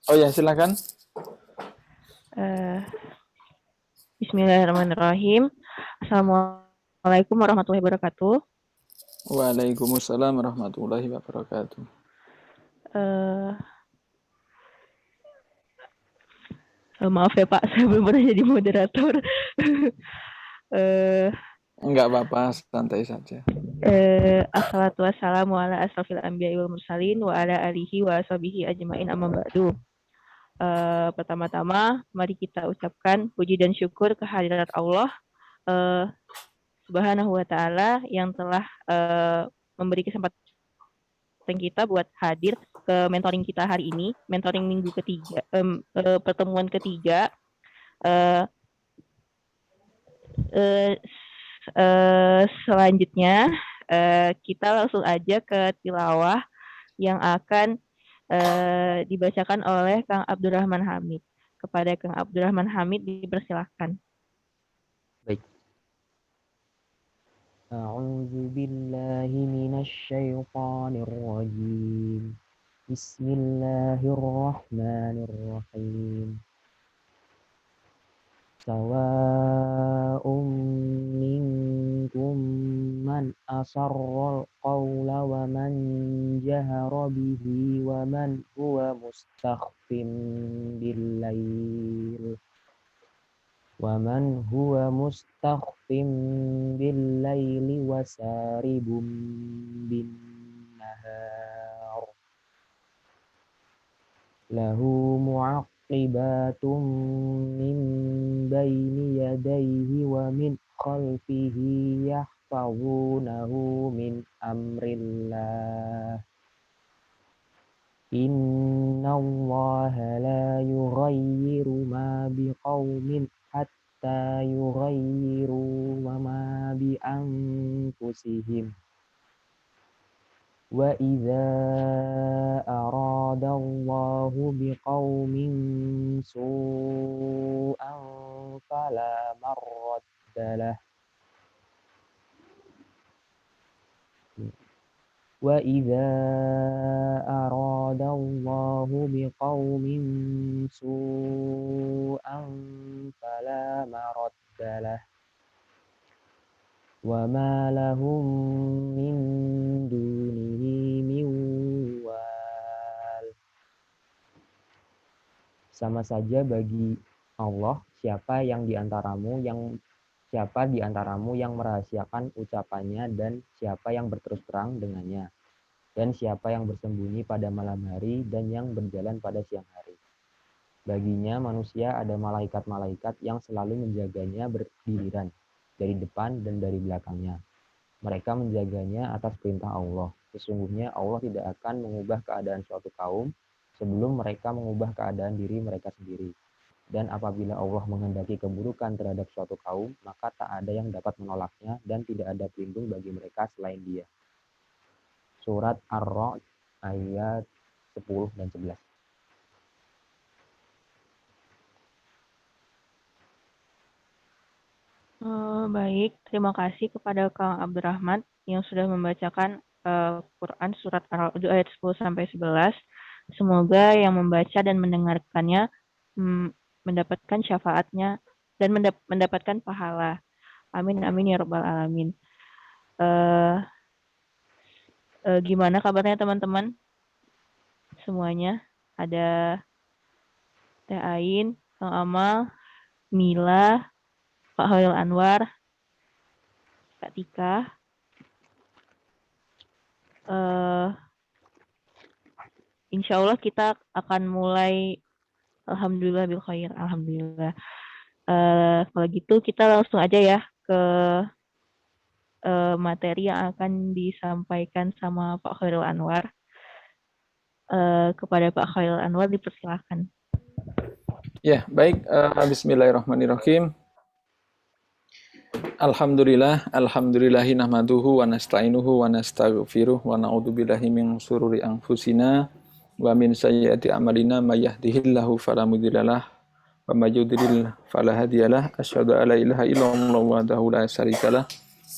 Oh ya, silakan. Eh, Bismillahirrahmanirrahim. Assalamualaikum warahmatullahi wabarakatuh. Waalaikumsalam warahmatullahi wabarakatuh. Eh, Maaf ya Pak, saya belum pernah jadi moderator. eh, Enggak apa-apa, santai saja. Assalatu wassalamu ala asrofil anbiya'i wal mursalin wa ala alihi wa ashabihi ajmain amma ba'du. Pertama-tama, mari kita ucapkan puji dan syukur kehadirat Allah eh, Subhanahu wa Ta'ala yang telah memberi kesempatan kita buat hadir ke mentoring kita hari ini, mentoring minggu ketiga, pertemuan ketiga. Uh, uh, Selanjutnya kita langsung aja ke tilawah yang akan dibacakan oleh Kang Abdurrahman Hamid. Kepada Kang Abdurrahman Hamid dipersilahkan. Baik. A'udzu billahi minasy syaithanir rajim. Bismillahirrahmanirrahim. Sawa'un minkum man asarral qawla wa man jahara bihi wa man huwa mustakhfin bil-lail. وَمَنْ هُوَ مُسْتَخْفٍ بِاللَّيْلِ وَسَارِبٌ بِالنَّهَارِ لَهُ مُعَقِّبَاتٌ مِّن بَيْنِ يَدَيْهِ وَمِنْ خَلْفِهِ يَحْفَظُونَهُ مِنْ أَمْرِ اللَّهِ إِنَّ اللَّهَ لَا يُغَيِّرُ مَا بِقَوْمٍ حَتَّى يُغَيِّرُوا مَا بِأَنفُسِهِمْ وَإِذَا أَرَادَ اللَّهُ بِقَوْمٍ سُوءًا فَلَا مَرَدَّ لَهُ وَإِذَا أَرَادَ اللَّهُ بِقَوْمٍ سُوءًا فَلَا مَرَدَّ لَهُ وَمَا لَهُم مِّن دُونِهِ مِن وَالٍ. Sama saja bagi Allah siapa di antaramu yang merahasiakan ucapannya dan siapa yang berterus terang dengannya, dan siapa yang bersembunyi pada malam hari dan yang berjalan pada siang hari. Baginya manusia ada malaikat-malaikat yang selalu menjaganya berdiriran dari depan dan dari belakangnya. Mereka menjaganya atas perintah Allah. Sesungguhnya Allah tidak akan mengubah keadaan suatu kaum sebelum mereka mengubah keadaan diri mereka sendiri. Dan apabila Allah menghendaki keburukan terhadap suatu kaum, maka tak ada yang dapat menolaknya dan tidak ada pelindung bagi mereka selain Dia. Surat Ar-Ra'd ayat 10 dan 11. Baik, terima kasih kepada Kang Abdurrahman yang sudah membacakan Quran surat Ar-Ra'd ayat 10 sampai 11. Semoga yang membaca dan mendengarkannya mendapatkan syafaatnya dan mendapatkan pahala. Amin amin ya rabbal alamin. Gimana kabarnya teman-teman? Semuanya ada Teh Ain, Kang Amal, Mila, Pak Hoil Anwar, Kak Tika. Insya Allah kita akan mulai. Alhamdulillah bil khair. Alhamdulillah. Kalau gitu kita langsung aja ya ke materi yang akan disampaikan sama Pak Khairul Anwar. Kepada Pak Khairul Anwar dipersilahkan. Ya, baik. Bismillahirrahmanirrahim. Alhamdulillahi nahmaduhu wa nasta'inuhu wa nastaghfiruh wa na'udzubillahi min syururi anfusina wa min sayyiati a'malina may yahdihillahu fala mudhillalah wa may yudhlil fala hadiyalah. Asyhadu an la ilaha illallah wahdahu la syarikalah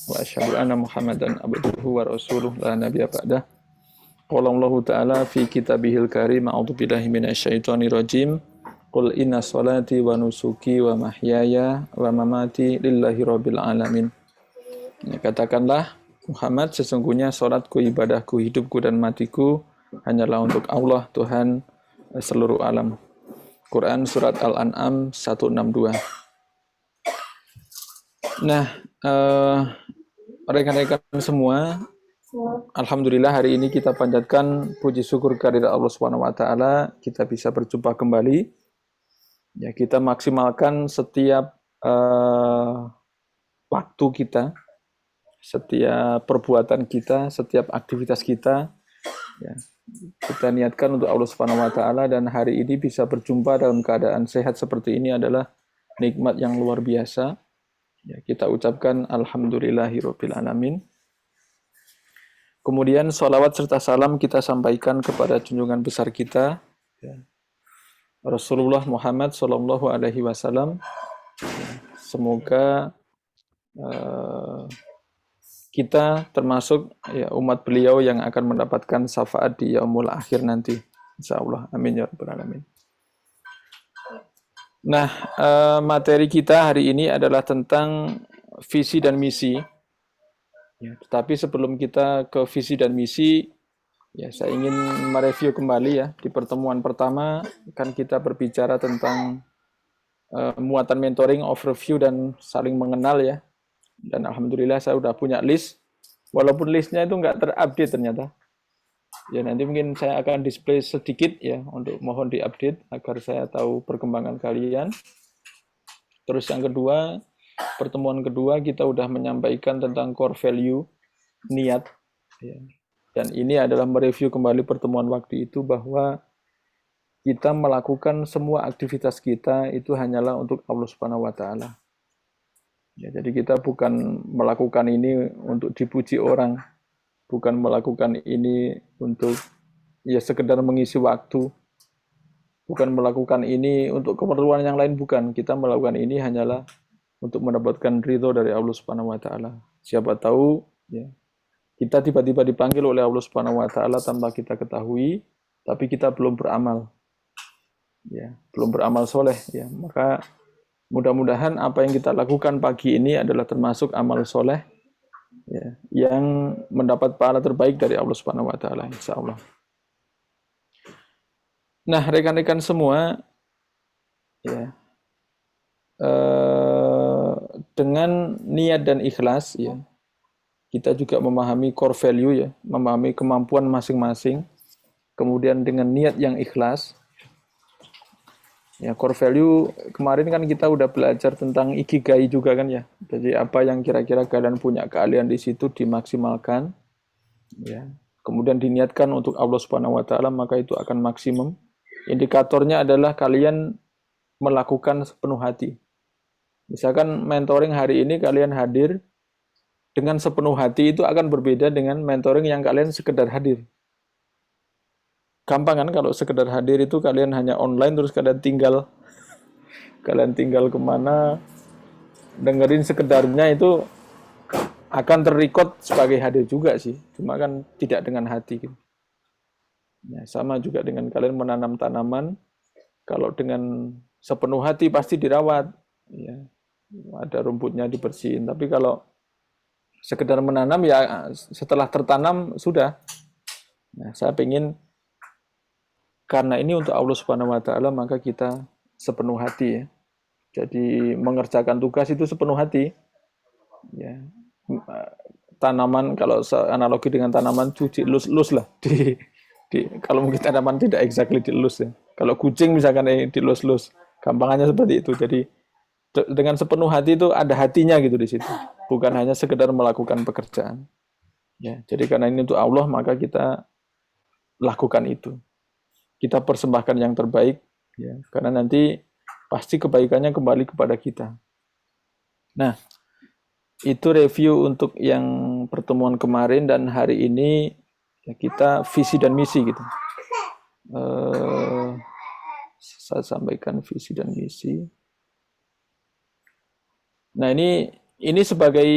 wa asyhadu anna Muhammadan abduhu wa rasuluh la nabiyya ba'dah. Qala Allah Ta'ala fi kitabihil karim, a'udzu billahi minasyaitonir rajim. Qul inna salati wa nusuki wa mahyaya wa mamati lillahi rabbil alamin. Ya, katakanlah Muhammad, sesungguhnya salatku, ibadahku, hidupku dan matiku hanyalah untuk Allah, Tuhan seluruh alam. Quran surat Al-An'am 162. Nah, rekan-rekan semua, alhamdulillah hari ini kita panjatkan puji syukur kehadirat Allah Subhanahu wa taala, kita bisa berjumpa kembali. Ya, kita maksimalkan setiap waktu kita, setiap perbuatan kita, setiap aktivitas kita, ya. Kita niatkan untuk Allah Subhanahu wa taala, dan hari ini bisa berjumpa dalam keadaan sehat seperti ini adalah nikmat yang luar biasa. Ya, kita ucapkan alhamdulillahirabbil alamin. Kemudian sholawat serta salam kita sampaikan kepada junjungan besar kita, ya, Rasulullah Muhammad Sallallahu Alaihi Wasallam. Semoga kita termasuk ya, umat beliau yang akan mendapatkan syafaat di yaumul akhir nanti, insyaallah. Amin ya rabbal alamin. Nah, materi kita hari ini adalah tentang visi dan misi. Ya, tetapi sebelum kita ke visi dan misi, ya saya ingin mereview kembali ya. Di pertemuan pertama kan kita berbicara tentang muatan mentoring, overview dan saling mengenal ya. Dan alhamdulillah saya udah punya list, walaupun listnya itu nggak terupdate ternyata. Ya nanti mungkin saya akan display sedikit ya, untuk mohon diupdate agar saya tahu perkembangan kalian. Terus yang kedua, pertemuan kedua kita udah menyampaikan tentang core value, niat. Ya. Dan ini adalah mereview kembali pertemuan waktu itu bahwa kita melakukan semua aktivitas kita itu hanyalah untuk Allah Subhanahu wa taala. Ya, jadi kita bukan melakukan ini untuk dipuji orang, bukan melakukan ini untuk ya sekedar mengisi waktu, bukan melakukan ini untuk keperluan yang lain, bukan. Kita melakukan ini hanyalah untuk mendapatkan ridho dari Allah Subhanahu wa taala. Siapa tahu ya, kita tiba-tiba dipanggil oleh Allah Subhanahu wa taala tanpa kita ketahui, tapi kita belum beramal. Ya, belum beramal soleh ya. Maka mudah-mudahan apa yang kita lakukan pagi ini adalah termasuk amal soleh ya, yang mendapat pahala terbaik dari Allah Subhanahu wa taala, insyaallah. Nah, rekan-rekan semua ya, dengan niat dan ikhlas ya, kita juga memahami core value ya, memahami kemampuan masing-masing. Kemudian dengan niat yang ikhlas ya, core value kemarin kan kita udah belajar tentang ikigai juga kan ya. Jadi apa yang kira-kira kalian punya keahlian di situ dimaksimalkan ya. Kemudian diniatkan untuk Allah Subhanahu wa taala, maka itu akan maksimum. Indikatornya adalah kalian melakukan sepenuh hati. Misalkan mentoring hari ini kalian hadir dengan sepenuh hati, itu akan berbeda dengan mentoring yang kalian sekedar hadir. Gampang kan kalau sekedar hadir itu kalian hanya online terus kalian tinggal kemana, dengerin sekedarnya, itu akan terrecord sebagai hadir juga sih, cuma kan tidak dengan hati gitu. Ya, sama juga dengan kalian menanam tanaman, kalau dengan sepenuh hati pasti dirawat ya, ada rumputnya dibersihin, tapi kalau sekedar menanam ya setelah tertanam sudah. Nah, saya ingin karena ini untuk Allah Subhanahu wa taala, maka kita sepenuh hati ya. Jadi mengerjakan tugas itu sepenuh hati. Ya. Tanaman kalau analogi dengan tanaman cuci lus lah kalau mungkin tanaman tidak exactly dilus ya. Kalau kucing misalkan dilus-lus, gampangannya seperti itu. Jadi dengan sepenuh hati itu ada hatinya gitu di situ. Bukan hanya sekedar melakukan pekerjaan. Ya, jadi karena ini untuk Allah, maka kita lakukan itu. Kita persembahkan yang terbaik ya, karena nanti pasti kebaikannya kembali kepada kita. Nah, itu review untuk yang pertemuan kemarin, dan hari ini ya, kita visi dan misi gitu. Saya sampaikan visi dan misi. Nah, ini sebagai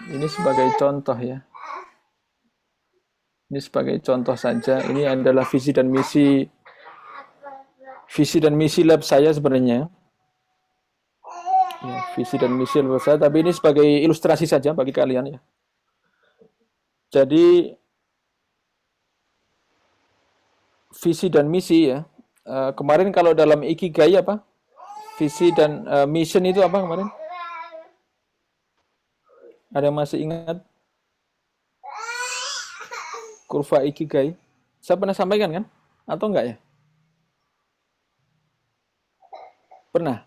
ini sebagai contoh ya. Ini sebagai contoh saja, ini adalah visi dan misi lab saya sebenarnya. Ya, visi dan misi lab saya, tapi ini sebagai ilustrasi saja bagi kalian ya. Jadi visi dan misi ya. Kemarin kalau dalam Ikigai apa? Visi dan mission itu apa kemarin? Ada yang masih ingat? Kurva Ikigai. Saya pernah sampaikan kan? Atau enggak ya? Pernah?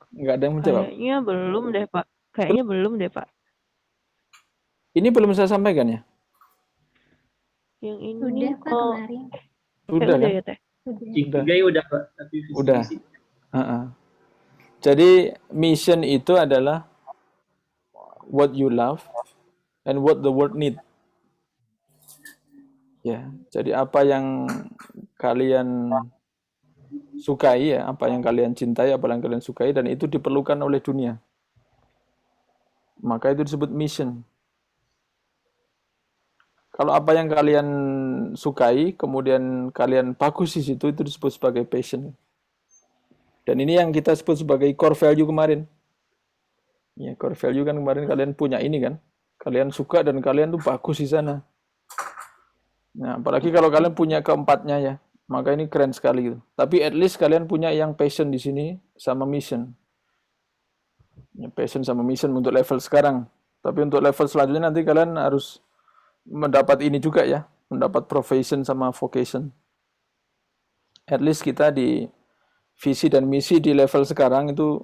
Enggak ada yang menjawab? Kayaknya belum deh, Pak. Kayaknya belum deh, Pak. Ini belum saya sampaikan ya? Yang ini Udah, Pak, kemarin. Udah kan? ya, Teh? Ikigai udah, Pak. Tapi visi Udah. misi. Jadi mission itu adalah what you love and what the world need. Ya, jadi apa yang kalian sukai ya, apa yang kalian cintai, apa yang kalian sukai dan itu diperlukan oleh dunia. Maka itu disebut mission. Kalau apa yang kalian sukai, kemudian kalian bagus di situ, itu disebut sebagai passion. Dan ini yang kita sebut sebagai core value kemarin. Ya, core value kan kemarin kalian punya ini kan. Kalian suka dan kalian tuh bagus di sana. Nah, apalagi kalau kalian punya keempatnya ya, maka ini keren sekali gitu. Tapi at least kalian punya yang passion di sini sama mission. Ya, passion sama mission untuk level sekarang. Tapi untuk level selanjutnya nanti kalian harus mendapat ini juga ya, mendapat profession sama vocation. At least kita di visi dan misi di level sekarang itu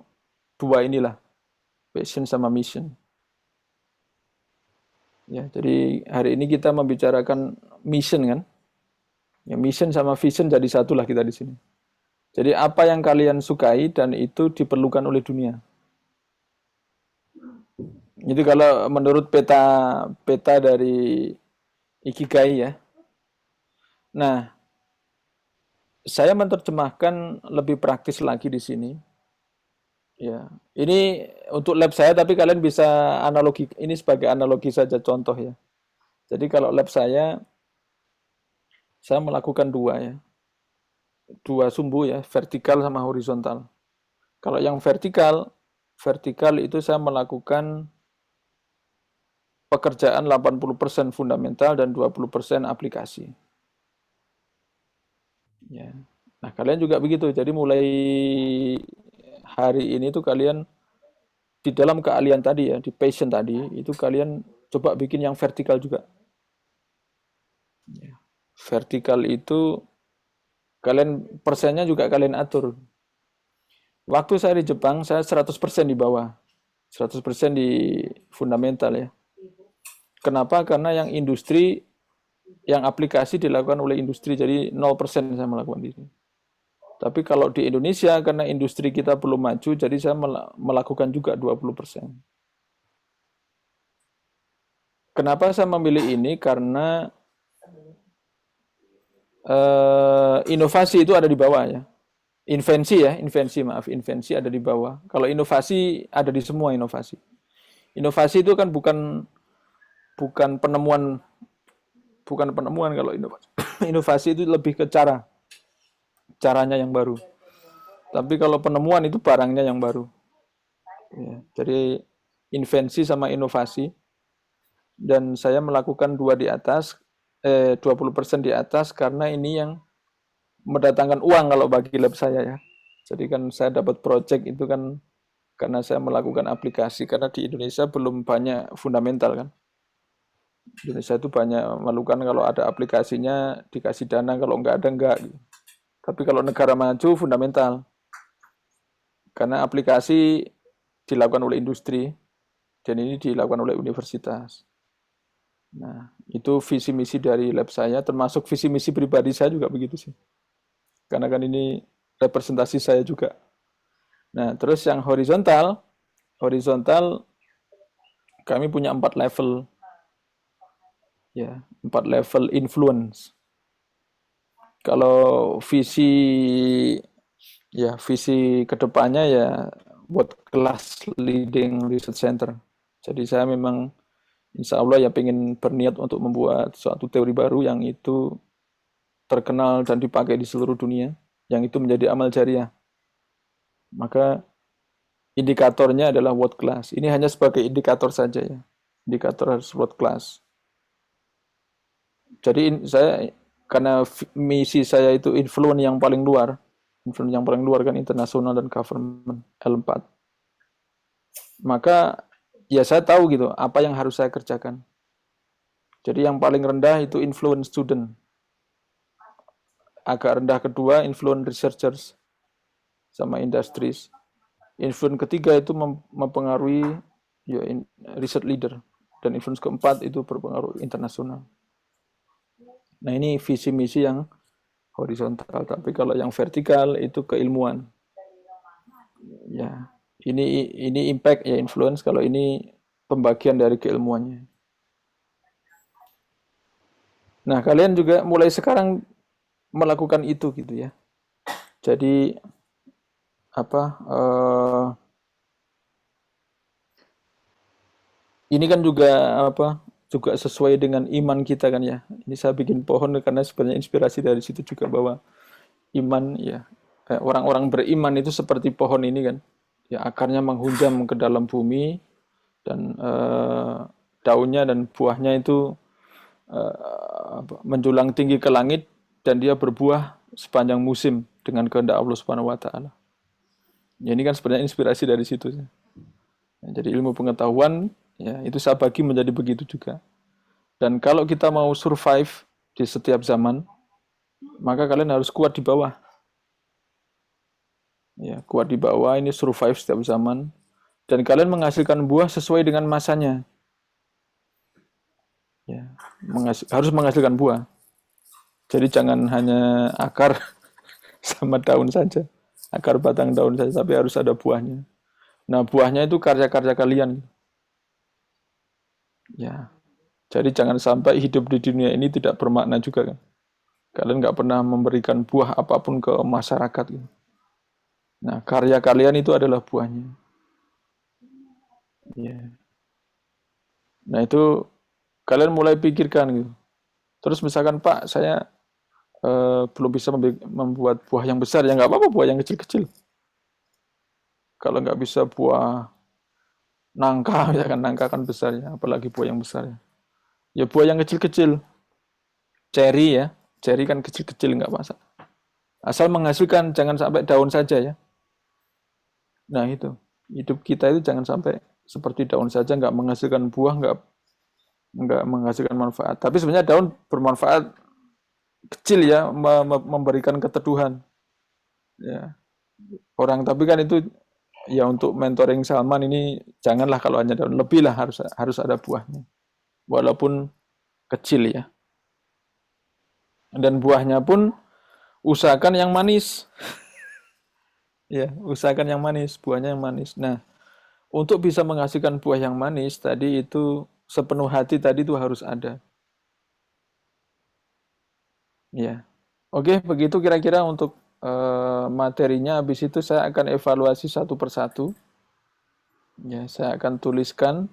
dua inilah, passion sama mission. Ya, jadi hari ini kita membicarakan mission kan. Ya, mission sama vision jadi satulah kita di sini. Jadi apa yang kalian sukai dan itu diperlukan oleh dunia. Jadi kalau menurut peta dari Ikigai ya. Nah, saya menerjemahkan lebih praktis lagi di sini. Ya, ini untuk lab saya tapi kalian bisa analogi ini sebagai analogi saja contoh ya. Jadi kalau lab saya melakukan dua sumbu ya, vertikal sama horizontal. Kalau yang vertikal itu saya melakukan pekerjaan 80% fundamental dan 20% aplikasi. Ya. Nah, kalian juga begitu. Jadi mulai hari ini tuh kalian di dalam keahlian tadi ya, di passion tadi, itu kalian coba bikin yang vertikal juga. Ya. Vertikal itu kalian persennya juga kalian atur. Waktu saya di Jepang, saya 100% di bawah. 100% di fundamental ya. Kenapa? Karena yang industri, yang aplikasi dilakukan oleh industri, jadi 0% saya melakukan itu. Tapi kalau di Indonesia, karena industri kita belum maju, jadi saya melakukan juga 20%. Kenapa saya memilih ini? Karena inovasi itu ada di bawah ya. Invensi ada di bawah. Kalau inovasi ada di semua inovasi. Inovasi itu kan bukan penemuan kalau inovasi. Inovasi itu lebih ke caranya yang baru. Tapi kalau penemuan itu barangnya yang baru. Ya, jadi invensi sama inovasi. Dan saya melakukan 20% di atas karena ini yang mendatangkan uang kalau bagi lab saya ya. Jadi kan saya dapat project itu kan karena saya melakukan aplikasi karena di Indonesia belum banyak fundamental kan. Indonesia itu banyak melakukan kalau ada aplikasinya dikasih dana, kalau enggak ada enggak. Tapi kalau negara maju fundamental. Karena aplikasi dilakukan oleh industri dan ini dilakukan oleh universitas. Nah, itu visi misi dari lab saya, termasuk visi misi pribadi saya juga begitu sih. Karena kan ini representasi saya juga. Nah, terus yang horizontal kami punya 4 level. Ya, 4 level influence. Kalau visi kedepannya ya World Class Leading Research Center. Jadi saya memang insya Allah ya pengen berniat untuk membuat suatu teori baru yang itu terkenal dan dipakai di seluruh dunia, yang itu menjadi amal jariah. Maka indikatornya adalah world class. Ini hanya sebagai indikator saja ya. Indikator harus world class. Jadi saya karena misi saya itu influence yang paling luar kan internasional dan government L4. Maka ya saya tahu gitu apa yang harus saya kerjakan. Jadi yang paling rendah itu influence student. Agak rendah kedua influence researchers sama industries. Influence ketiga itu mempengaruhi ya, research leader. Dan influence keempat itu berpengaruh internasional. Nah ini visi misi yang horizontal. Tapi kalau yang vertikal itu keilmuan. Ya, ini impact ya influence. Kalau ini pembagian dari keilmuannya. Nah kalian juga mulai sekarang melakukan itu gitu ya. Jadi ini kan juga juga sesuai dengan iman kita kan ya. Ini saya bikin pohon karena sebenarnya inspirasi dari situ juga bahwa iman ya orang-orang beriman itu seperti pohon ini kan. Ya akarnya menghunjam ke dalam bumi dan daunnya dan buahnya itu menjulang tinggi ke langit dan dia berbuah sepanjang musim dengan kehendak Allah Subhanahu wa taala. Ya ini kan sebenarnya inspirasi dari situ. Ya, jadi ilmu pengetahuan ya itu saya bagi menjadi begitu juga. Dan kalau kita mau survive di setiap zaman, maka kalian harus kuat di bawah. Ya, kuat di bawah ini survive setiap zaman dan kalian menghasilkan buah sesuai dengan masanya. Ya, harus menghasilkan buah. Jadi jangan hanya akar sama daun saja, akar batang daun saja, tapi harus ada buahnya. Nah, buahnya itu karya-karya kalian. Ya, jadi jangan sampai hidup di dunia ini tidak bermakna juga kan. Kalian nggak pernah memberikan buah apapun ke masyarakat. Nah, karya kalian itu adalah buahnya. Ya. Nah, itu kalian mulai pikirkan gitu. Terus misalkan Pak, saya belum bisa membuat buah yang besar, ya nggak apa-apa buah yang kecil-kecil. Kalau nggak bisa buah nangka, ya kan nangka kan besar ya, apalagi buah yang besar ya. Ya buah yang kecil-kecil, cherry ya, cherry kan kecil-kecil nggak masalah. Asal menghasilkan, jangan sampai daun saja ya. Nah itu, hidup kita itu jangan sampai seperti daun saja, nggak menghasilkan buah, nggak menghasilkan manfaat. Tapi sebenarnya daun bermanfaat kecil ya, memberikan keteduhan. Ya. Orang tapi kan itu ya untuk mentoring Salman ini janganlah kalau hanya daun, lebih lah harus ada buahnya. Walaupun kecil ya. Dan buahnya pun usahakan yang manis. Ya, usahakan yang manis, buahnya yang manis. Nah, untuk bisa menghasilkan buah yang manis tadi itu sepenuh hati tadi itu harus ada. Ya. Oke, begitu kira-kira untuk materinya. Habis itu saya akan evaluasi satu persatu. Ya, saya akan tuliskan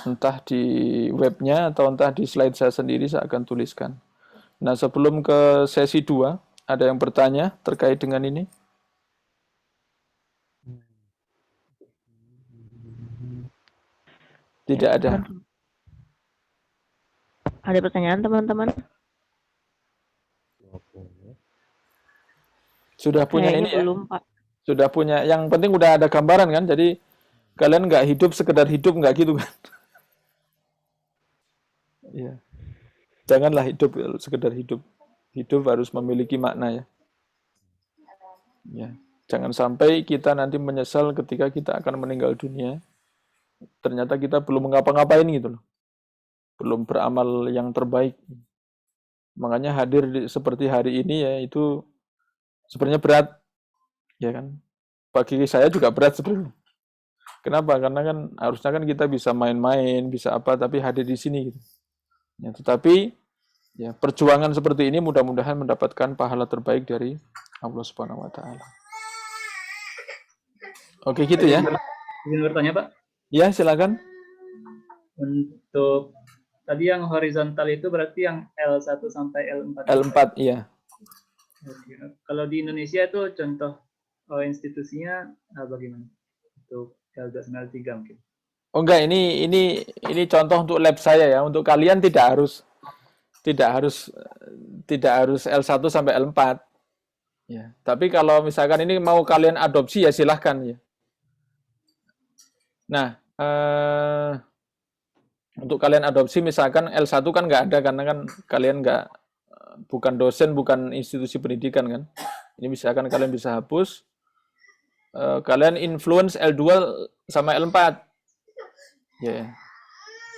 entah di webnya atau entah di slide saya sendiri saya akan tuliskan. Nah, sebelum ke sesi 2, ada yang bertanya terkait dengan ini? Tidak ada. Ada pertanyaan teman-teman? Sudah punya Kayaknya ini ya? belum, Pak. Sudah punya, yang penting udah ada gambaran kan, jadi kalian nggak hidup sekedar hidup, nggak gitu kan. Ya. Janganlah hidup sekedar hidup. Hidup harus memiliki makna ya. Ya. Jangan sampai kita nanti menyesal ketika kita akan meninggal dunia. Ternyata kita belum mengapa-ngapain gitu loh. Belum beramal yang terbaik. Makanya hadir seperti hari ini ya itu sebenarnya berat. Ya kan? Bagi saya juga berat sebenarnya. Kenapa? Karena kan harusnya kan kita bisa main-main, bisa apa, tapi hadir di sini gitu. Ya, tetapi ya perjuangan seperti ini mudah-mudahan mendapatkan pahala terbaik dari Allah Subhanahu wa taala. Oke gitu ya. Izin bertanya Pak, Ya, silakan. untuk tadi yang horizontal itu berarti yang L1 sampai L4. L4, iya. Oke. Kalau di Indonesia itu contoh institusinya bagaimana? Untuk L2 sampai L3 mungkin. Oh enggak, ini contoh untuk lab saya ya. Untuk kalian tidak harus L1 sampai L4. Ya. Tapi kalau misalkan ini mau kalian adopsi ya silahkan ya. Nah, untuk kalian adopsi misalkan L1 kan nggak ada karena kan kalian bukan dosen, bukan institusi pendidikan kan. Ini misalkan kalian bisa hapus, kalian influence L2 sama L4. Ya.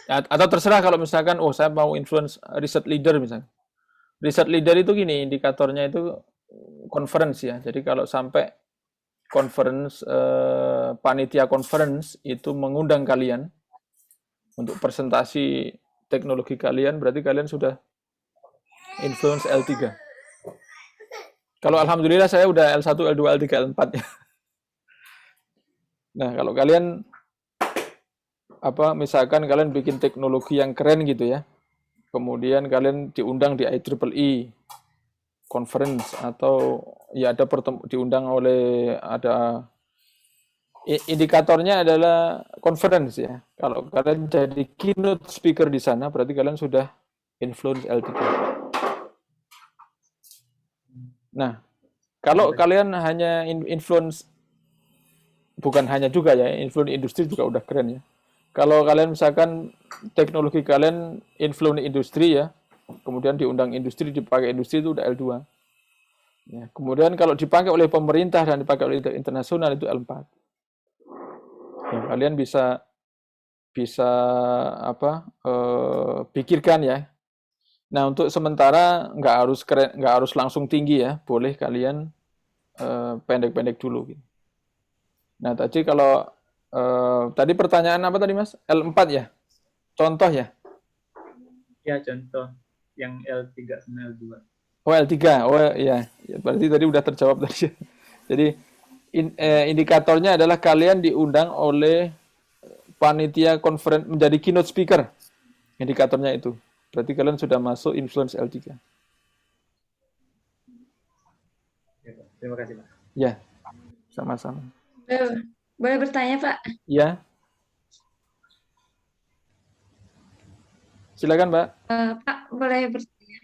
Atau terserah kalau misalkan, saya mau influence research leader misalnya. Research leader itu gini, indikatornya itu conference ya. Jadi kalau sampai conference, panitia conference itu mengundang kalian untuk presentasi teknologi kalian, berarti kalian sudah influence L3. Kalau alhamdulillah saya udah L1, L2, L3, L4 ya. Nah, kalau kalian misalkan kalian bikin teknologi yang keren gitu ya. Kemudian kalian diundang di IEEE conference atau ya ada diundang oleh ada indikatornya adalah conference ya. Kalau kalian jadi keynote speaker di sana berarti kalian sudah influence L3. Nah, kalau kalian hanya influence, bukan hanya juga ya, influence industri juga udah keren ya. Kalau kalian misalkan teknologi kalian influence industri ya, kemudian diundang industri, dipakai industri itu udah L2. Ya, kemudian kalau dipakai oleh pemerintah dan dipakai oleh internasional itu L4. Ya, kalian bisa pikirkan ya. Nah, untuk sementara nggak harus keren, nggak harus langsung tinggi ya, boleh kalian pendek-pendek dulu. Nah, tadi kalau tadi pertanyaan apa tadi Mas? L4 ya? Contoh ya? Ya, contoh yang L3 sama L2. Oh, L3. Oh ya, berarti tadi udah terjawab tadi. Jadi indikatornya adalah kalian diundang oleh panitia conference menjadi keynote speaker. Indikatornya itu. Berarti kalian sudah masuk influence L3. Terima kasih, Pak. Ya, sama-sama. Boleh bertanya, Pak? Ya. Silakan, Mbak. Pak, boleh bertanya?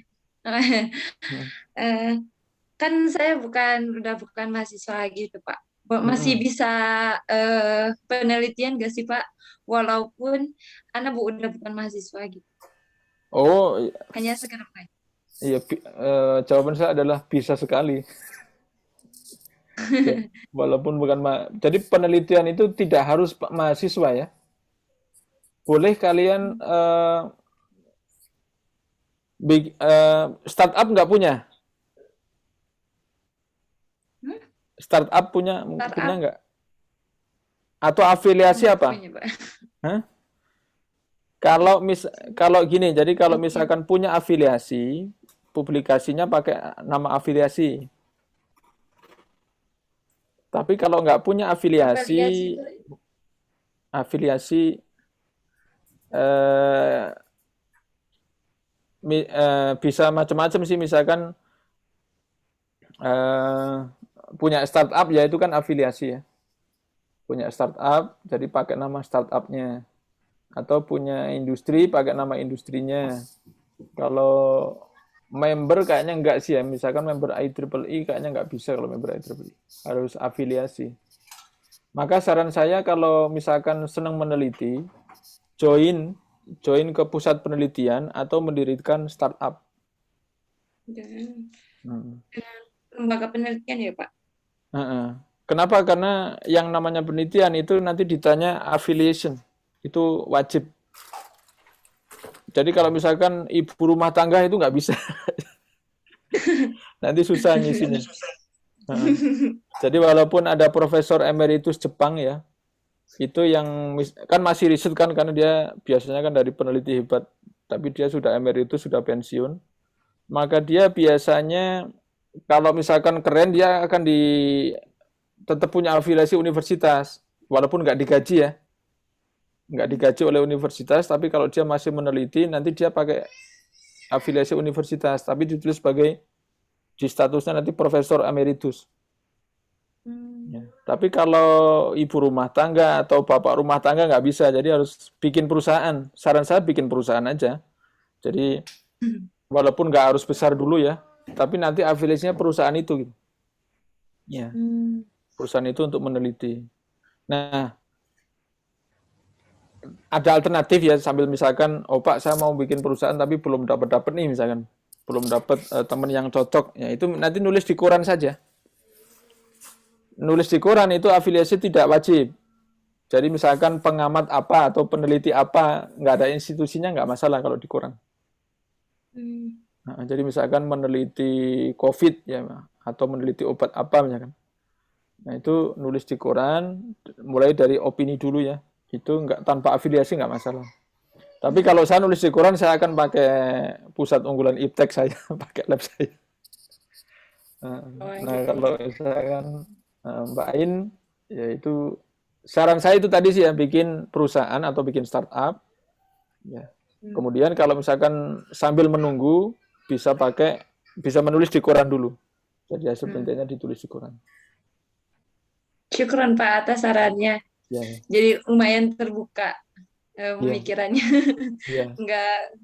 Kan saya udah bukan mahasiswa gitu, Pak. Masih bisa penelitian nggak sih, Pak? Walaupun Anda udah bukan mahasiswa gitu. Oh, hanya sekarang Pak. Iya, jawaban saya adalah bisa sekali. Ya, walaupun bukan jadi penelitian itu tidak harus mahasiswa ya. Boleh kalian startup nggak punya? Startup punya nggak? Atau afiliasi apa? Punya, Pak. Hah? Kalau gini, jadi kalau misalkan punya afiliasi, publikasinya pakai nama afiliasi. Tapi kalau nggak punya afiliasi bisa macam-macam sih, misalkan punya startup ya itu kan afiliasi ya. Punya startup, jadi pakai nama startupnya. Atau punya industri, pakai nama industrinya. Kalau member kayaknya enggak sih ya. Misalkan member IEEE kayaknya enggak bisa kalau member IEEE. Harus afiliasi. Maka saran saya kalau misalkan senang meneliti, join ke pusat penelitian atau mendirikan startup. Lembaga penelitian ya, Pak? Kenapa? Karena yang namanya penelitian itu nanti ditanya affiliation. Itu wajib. Jadi kalau misalkan ibu rumah tangga itu nggak bisa. Nanti susah ngisinya. Jadi walaupun ada profesor emeritus Jepang ya, itu yang kan masih riset kan, karena dia biasanya kan dari peneliti hebat, tapi dia sudah emeritus, sudah pensiun. Maka dia biasanya kalau misalkan keren, dia akan tetap punya afiliasi universitas, walaupun nggak digaji ya. Nggak digaji oleh universitas, tapi kalau dia masih meneliti, nanti dia pakai afiliasi universitas, tapi ditulis sebagai, di statusnya nanti Profesor Emeritus. Ya. Tapi kalau ibu rumah tangga atau bapak rumah tangga nggak bisa, jadi harus bikin perusahaan. Saran saya bikin perusahaan aja. Jadi walaupun nggak harus besar dulu ya, tapi nanti afiliasinya perusahaan itu. Gitu. Ya. Perusahaan itu untuk meneliti. Nah, ada alternatif ya, sambil misalkan, oh Pak saya mau bikin perusahaan tapi belum dapat nih misalkan, belum dapat teman yang cocok, ya itu nanti nulis di koran saja. Nulis di koran itu afiliasi tidak wajib. Jadi misalkan pengamat apa atau peneliti apa, nggak ada institusinya nggak masalah kalau di koran. Nah, jadi misalkan meneliti COVID ya, atau meneliti obat apa misalkan. Nah itu nulis di koran, mulai dari opini dulu ya. Itu nggak, tanpa afiliasi nggak masalah. Tapi kalau saya nulis di koran, saya akan pakai pusat unggulan iptek saya, pakai lab saya. Nah kalau saya kan Mbak Ain, yaitu saran saya itu tadi sih ya, bikin perusahaan atau bikin startup. Ya. Kemudian kalau misalkan sambil menunggu, bisa menulis di koran dulu. Jadi hasil penelitiannya ditulis di koran. Syukron Pak atas sarannya. Ya. Jadi lumayan terbuka pemikirannya. Ya. Enggak.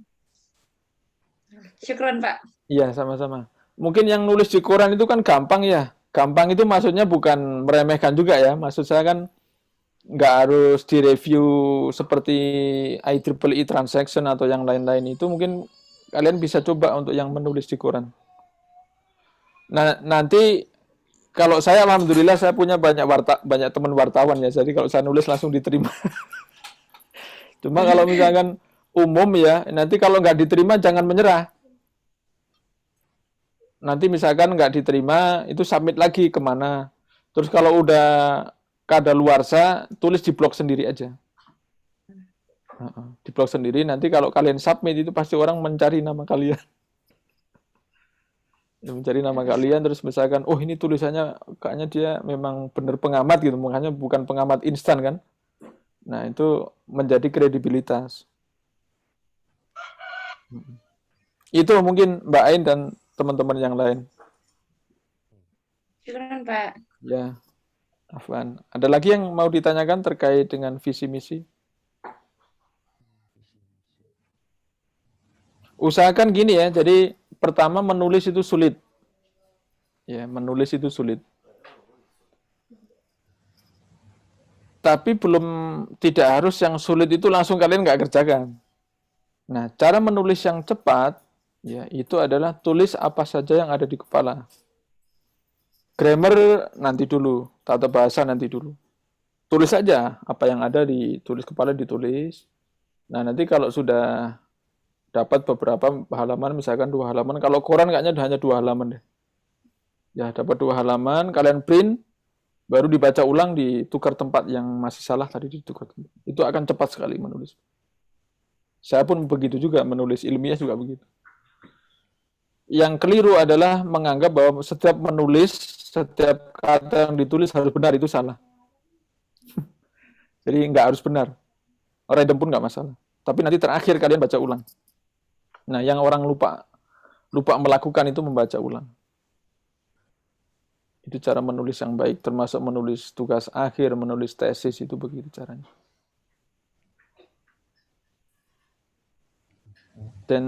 Syukron Pak. Iya, sama-sama. Mungkin yang nulis di koran itu kan gampang ya. Gampang itu maksudnya bukan meremehkan juga ya. Maksud saya kan nggak harus direview seperti IEEE transaction atau yang lain-lain itu. Mungkin kalian bisa coba untuk yang menulis di koran. Nah, nanti kalau saya alhamdulillah saya punya banyak teman wartawan ya. Jadi kalau saya nulis langsung diterima. Cuma kalau misalkan umum ya, nanti kalau nggak diterima jangan menyerah. Nanti misalkan nggak diterima, itu submit lagi kemana. Terus kalau udah kadaluarsa, tulis di blog sendiri aja. Di blog sendiri, nanti kalau kalian submit itu pasti orang mencari nama kalian. Mencari nama kalian, terus misalkan, oh ini tulisannya kayaknya dia memang benar pengamat gitu, makanya bukan pengamat instan kan. Nah itu menjadi kredibilitas. Itu mungkin Mbak Ain dan teman-teman yang lain. Syukron Pak. Ya, Afwan. Ada lagi yang mau ditanyakan terkait dengan visi misi? Usahakan gini ya, jadi pertama menulis itu sulit. Ya, menulis itu sulit. Tapi tidak harus yang sulit itu langsung kalian nggak kerjakan. Nah, cara menulis yang cepat, ya itu adalah tulis apa saja yang ada di kepala. Grammar nanti dulu, tata bahasa nanti dulu. Tulis saja apa yang ada di tulis kepala ditulis. Nah, nanti kalau sudah dapat beberapa halaman, misalkan 2 halaman, kalau koran kayaknya hanya 2 halaman deh. Ya, dapat 2 halaman, kalian print, baru dibaca ulang, ditukar tempat yang masih salah tadi ditukar tempat. Itu akan cepat sekali menulis. Saya pun begitu juga, menulis ilmiah juga begitu. Yang keliru adalah menganggap bahwa setiap menulis, setiap kata yang ditulis harus benar, itu salah. Jadi nggak harus benar. Random pun nggak masalah. Tapi nanti terakhir kalian baca ulang. Nah, yang orang lupa melakukan itu membaca ulang. Itu cara menulis yang baik, termasuk menulis tugas akhir, menulis tesis, itu begitu caranya. Dan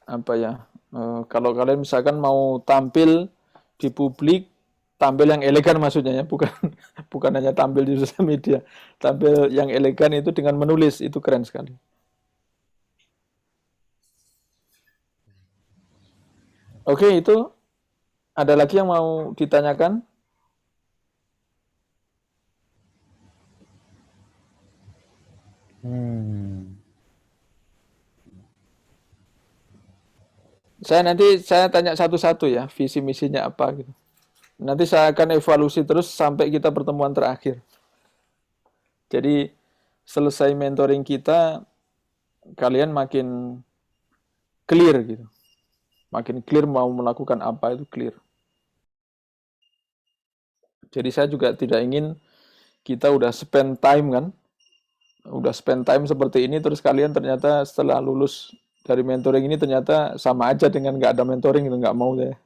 apa ya, kalau kalian misalkan mau tampil di publik, tampil yang elegan maksudnya ya, bukan hanya tampil di sosial media, tampil yang elegan itu dengan menulis, itu keren sekali. Oke, itu ada lagi yang mau ditanyakan? Saya tanya satu-satu ya, visi misinya apa gitu. Nanti saya akan evaluasi terus sampai kita pertemuan terakhir. Jadi selesai mentoring kita, kalian makin clear gitu. Makin clear mau melakukan apa itu clear. Jadi saya juga tidak ingin kita udah spend time kan, udah spend time seperti ini, terus kalian ternyata setelah lulus dari mentoring ini ternyata sama aja dengan nggak ada mentoring, itu nggak mau saya.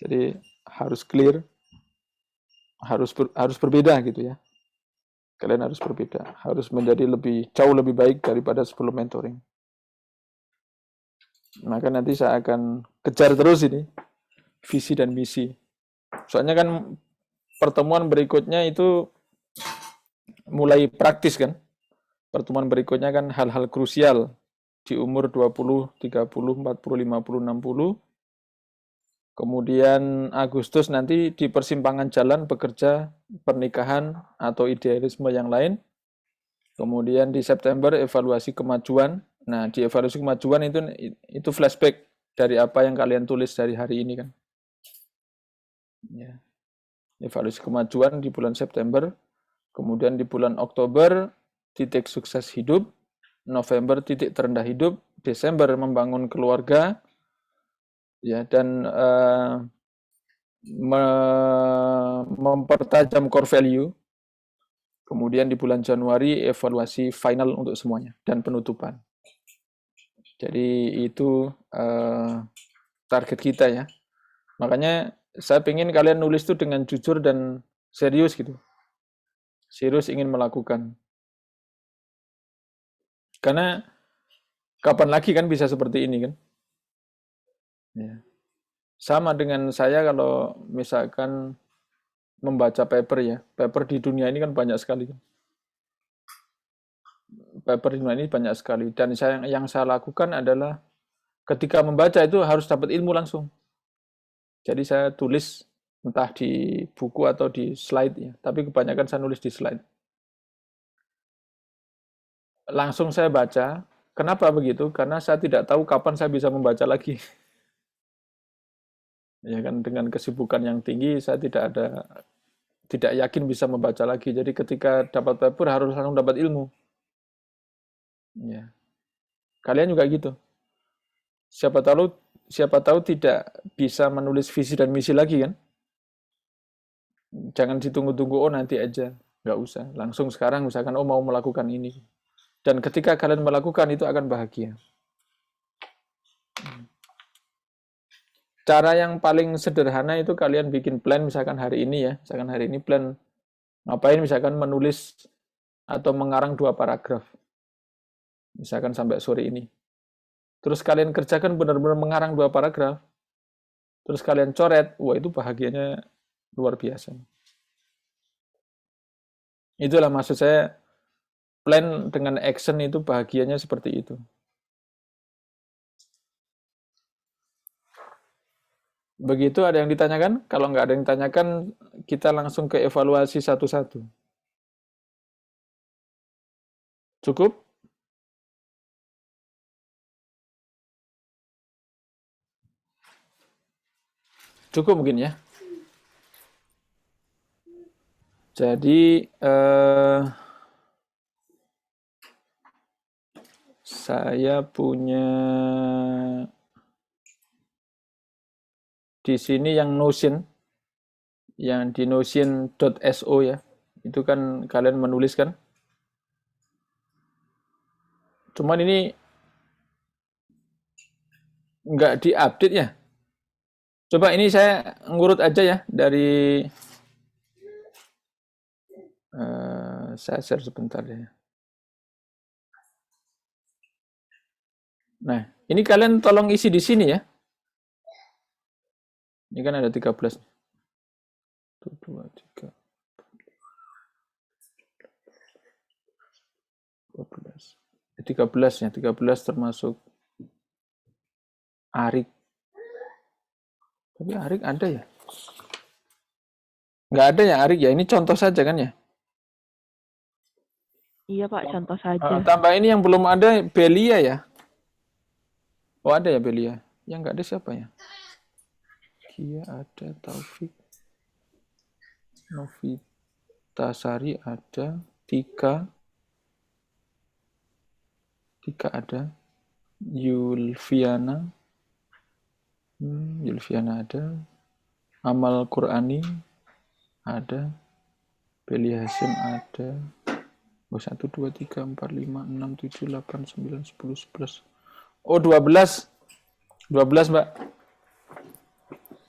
Jadi harus clear, harus berbeda gitu ya. Kalian harus berbeda, harus menjadi jauh lebih baik daripada sebelum mentoring. Maka nanti saya akan kejar terus ini visi dan misi. Soalnya kan pertemuan berikutnya itu mulai praktis kan. Pertemuan berikutnya kan hal-hal krusial di umur 20, 30, 40, 50, 60. Kemudian Agustus nanti di persimpangan jalan bekerja, pernikahan atau idealisme yang lain. Kemudian di September evaluasi kemajuan. Nah, di evaluasi kemajuan itu flashback dari apa yang kalian tulis dari hari ini kan. Ya. Evaluasi kemajuan di bulan September. Kemudian di bulan Oktober titik sukses hidup, November titik terendah hidup, Desember membangun keluarga, ya, dan mempertajam core value. Kemudian di bulan Januari evaluasi final untuk semuanya dan penutupan. Jadi itu target kita ya. Makanya saya ingin kalian nulis itu dengan jujur dan serius gitu. Serius ingin melakukan. Karena kapan lagi kan bisa seperti ini kan? Ya. Sama dengan saya kalau misalkan membaca paper ya. Paper di dunia ini kan banyak sekali. Paper di dunia ini banyak sekali. Dan yang saya lakukan adalah ketika membaca itu harus dapat ilmu langsung. Jadi saya tulis entah di buku atau di slide ya. Tapi kebanyakan saya nulis di slide. Langsung saya baca. Kenapa begitu? Karena saya tidak tahu kapan saya bisa membaca lagi. Ya kan, dengan kesibukan yang tinggi saya tidak yakin bisa membaca lagi. Jadi ketika dapat paper harus langsung dapat ilmu. Ya. Kalian juga gitu. Siapa tahu tidak bisa menulis visi dan misi lagi kan? Jangan ditunggu-tunggu, oh nanti aja. Nggak usah. Langsung sekarang misalkan, oh mau melakukan ini. Dan ketika kalian melakukan itu akan bahagia. Cara yang paling sederhana itu kalian bikin plan misalkan hari ini ya. Misalkan hari ini plan ngapain, misalkan menulis atau mengarang 2 paragraf. Misalkan sampai sore ini. Terus kalian kerjakan benar-benar mengarang 2 paragraf. Terus kalian coret, wah itu bahagianya luar biasa. Itulah maksud saya, plan dengan action itu bahagianya seperti itu. Begitu, ada yang ditanyakan? Kalau nggak ada yang ditanyakan, kita langsung ke evaluasi satu-satu. Cukup? Cukup mungkin ya. Jadi, saya punya di sini yang Notion, yang di notion.so ya, itu kan kalian menulis kan. Cuman ini nggak diupdate ya. Coba ini saya ngurut aja ya dari saya share sebentar ya. Nah, ini kalian tolong isi di sini ya. Ini kan ada 13. 1, 2, 3, 12. 13 ya, 13 termasuk Arik. Tapi Arik ada ya? Nggak ada ya Arik ya, ini contoh saja kan ya? Iya Pak, contoh saja. Tambah ini yang belum ada Belia ya? Oh ada ya Belia. Yang nggak ada siapa ya? Kia ada, Taufik, Novitasari ada, Tika ada, Yulviana ada, Amal Qurani, ada. Beli Hasim ada. 1, 2, 3, 4, 5, 6, 7, 8, 9, 10, 11. Oh, 12. 12, Mbak.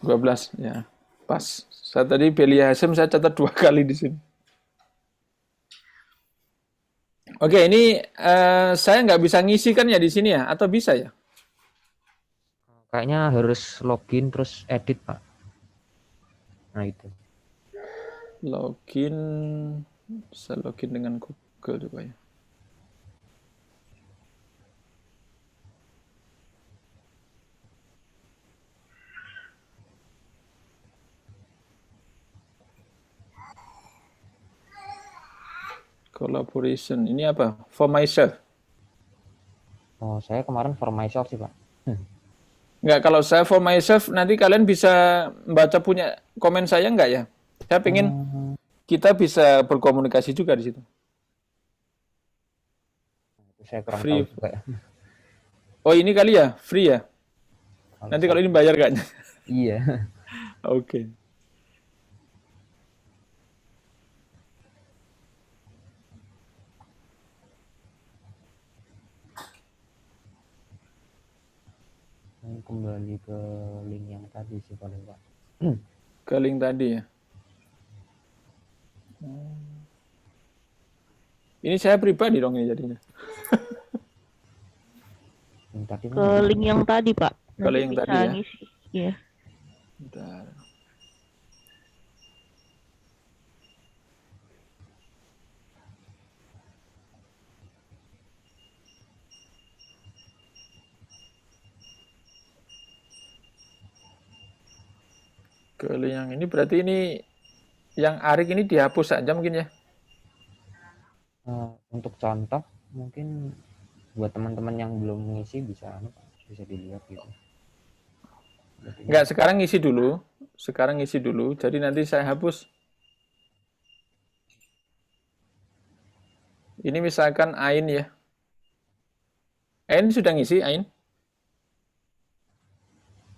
12, ya. Pas. Saya tadi Belia Hasim saya catat 2 kali di sini. Oke, ini saya nggak bisa ngisi kan ya di sini ya? Atau bisa ya? Kayaknya harus login terus edit, Pak. Nah, itu. Login. Saya login dengan Google coba ya. Collaboration. Ini apa? For myself. Oh, saya kemarin for myself sih, Pak. Nggak, kalau saya for myself, nanti kalian bisa baca punya komen saya nggak ya? Saya pengen kita bisa berkomunikasi juga di situ. Saya kurang Free. tahu juga ya. Oh, ini kali ya? Free ya? Nanti kalau ini bayar kayaknya. Iya. Oke. Kembali ke link yang tadi sih paling, Pak. Ke link tadi ya. Ini saya pribadi dong ini jadinya. Tadi Ke link yang tadi, Pak. Ke link Nanti tadi bisa ya. ngisi. Iya. Bentar. Ke link yang ini berarti ini yang Arik ini dihapus saja mungkin ya. Untuk contoh mungkin buat teman-teman yang belum ngisi bisa dilihat gitu. Enggak, sekarang ngisi dulu. Sekarang ngisi dulu. Jadi nanti saya hapus. Ini misalkan Ain ya. Ain sudah ngisi, Ain?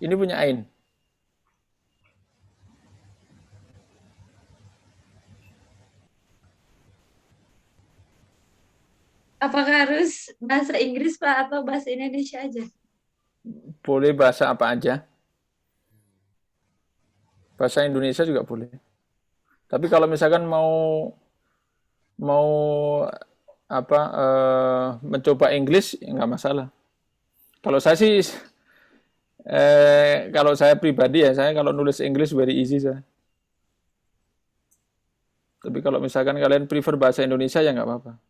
Ini punya Ain. Apakah harus bahasa Inggris, Pak, atau bahasa Indonesia aja? Boleh bahasa apa aja. Bahasa Indonesia juga boleh. Tapi kalau misalkan mau apa mencoba Inggris ya nggak masalah. Kalau saya sih kalau saya pribadi ya, saya kalau nulis Inggris very easy saya. Tapi kalau misalkan kalian prefer bahasa Indonesia ya nggak apa-apa.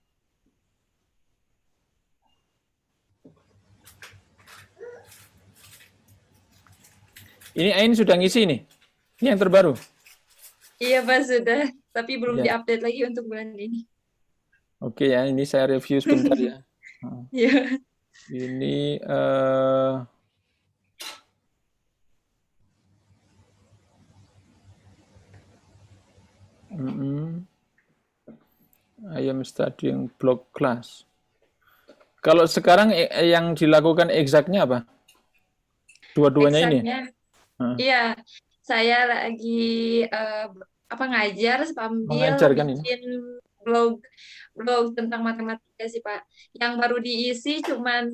Ini Ain sudah ngisi nih. Ini yang terbaru. Iya, Pak, sudah. Tapi belum Ya. diupdate lagi untuk bulan ini. Oke ya, ini saya review sebentar ya. Iya. Ini I am studying block class. Kalau sekarang yang dilakukan exactnya apa? Dua-duanya ini? Iya, saya lagi ngajar sambil Mengajar kan bikin blog tentang matematika sih, Pak. Yang baru diisi cuman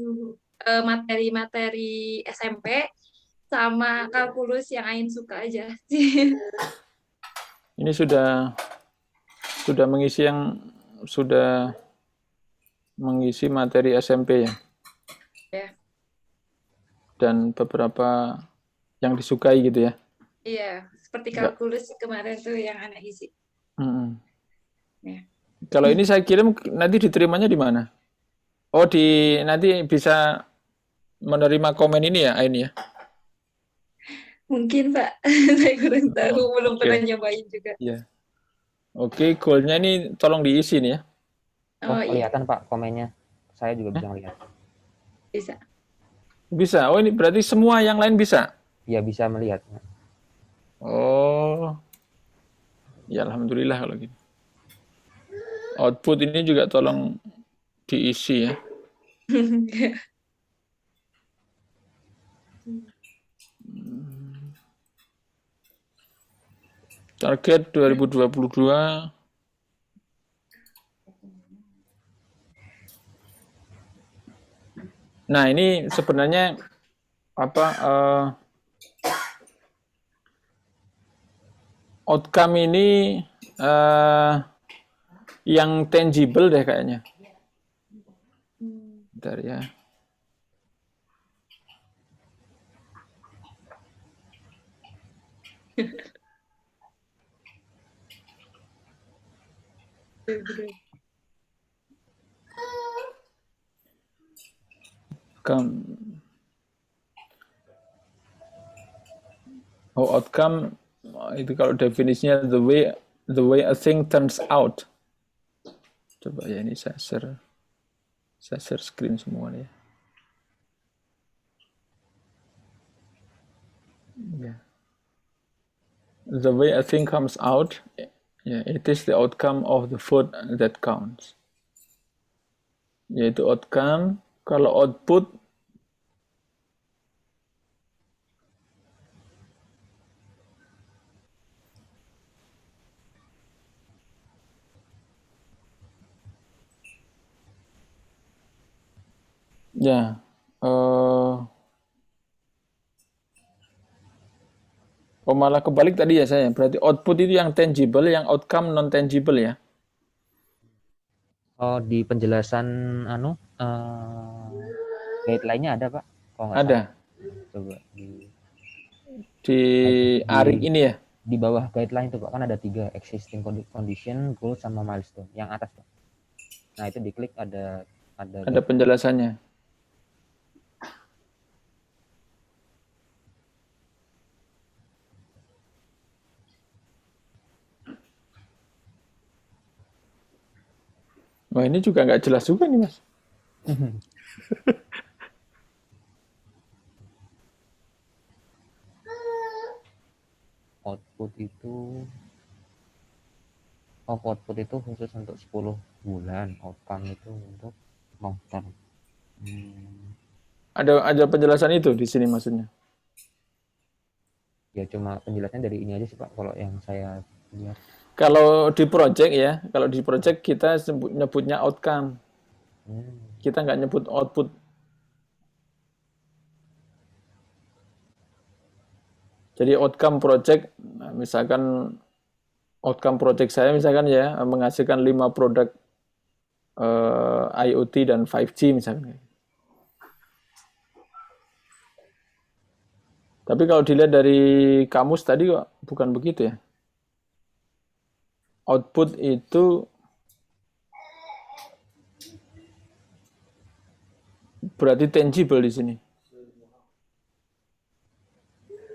materi-materi SMP sama kalkulus yang Ain suka aja sih. Ini sudah mengisi yang sudah mengisi materi SMP ya. Ya. Dan beberapa yang disukai gitu ya. Iya, seperti kalkulus kemarin tuh yang anak isi. Ya. Kalau ini saya kirim nanti diterimanya di mana? Oh, nanti bisa menerima komen ini ya, Ain ya? Mungkin, Pak. Saya kurang tahu, belum pernah nyobain juga. Iya. Oke, goalnya ini tolong diisi nih ya. Oh, kelihatan Pak komennya. Saya juga bisa melihat. Bisa. Bisa. Oh, ini berarti semua yang lain bisa? Iya, bisa melihat. Oh. Ya, alhamdulillah kalau gitu. Output ini juga tolong diisi ya. Target 2022. Nah, ini sebenarnya apa outcome ini yang tangible deh kayaknya. Bentar ya. Outcome itu kalau definisinya the way a thing turns out. Coba ya, ini saya share screen semua nih. Ya. The way a thing comes out, it is the outcome of the food that counts. Yaitu outcome. Kalau output, ya, malah kebalik tadi ya saya. Berarti output itu yang tangible, yang outcome non tangible ya. Oh, di penjelasan guideline-nya ada, Pak? Kalau nggak Ada. salah. Coba Di ARIC ini ya. Di bawah guideline itu, Pak, kan ada 3, existing condition, goal, sama milestone. Yang atas, Pak. Nah, itu diklik ada Penjelasannya. Wah, ini juga nggak jelas juga nih, Mas. output itu khusus untuk 10 bulan, outcome itu untuk long term. Ada penjelasan itu di sini maksudnya. Ya cuma penjelasannya dari ini aja sih, Pak, kalau yang saya lihat. Kalau di project kita nyebutnya outcome. Kita nggak nyebut output. Jadi outcome project, misalkan outcome project saya misalkan ya menghasilkan 5 produk IoT dan 5G misalkan. Tapi kalau dilihat dari kamus tadi kok bukan begitu ya. Output itu berarti tangible di sini.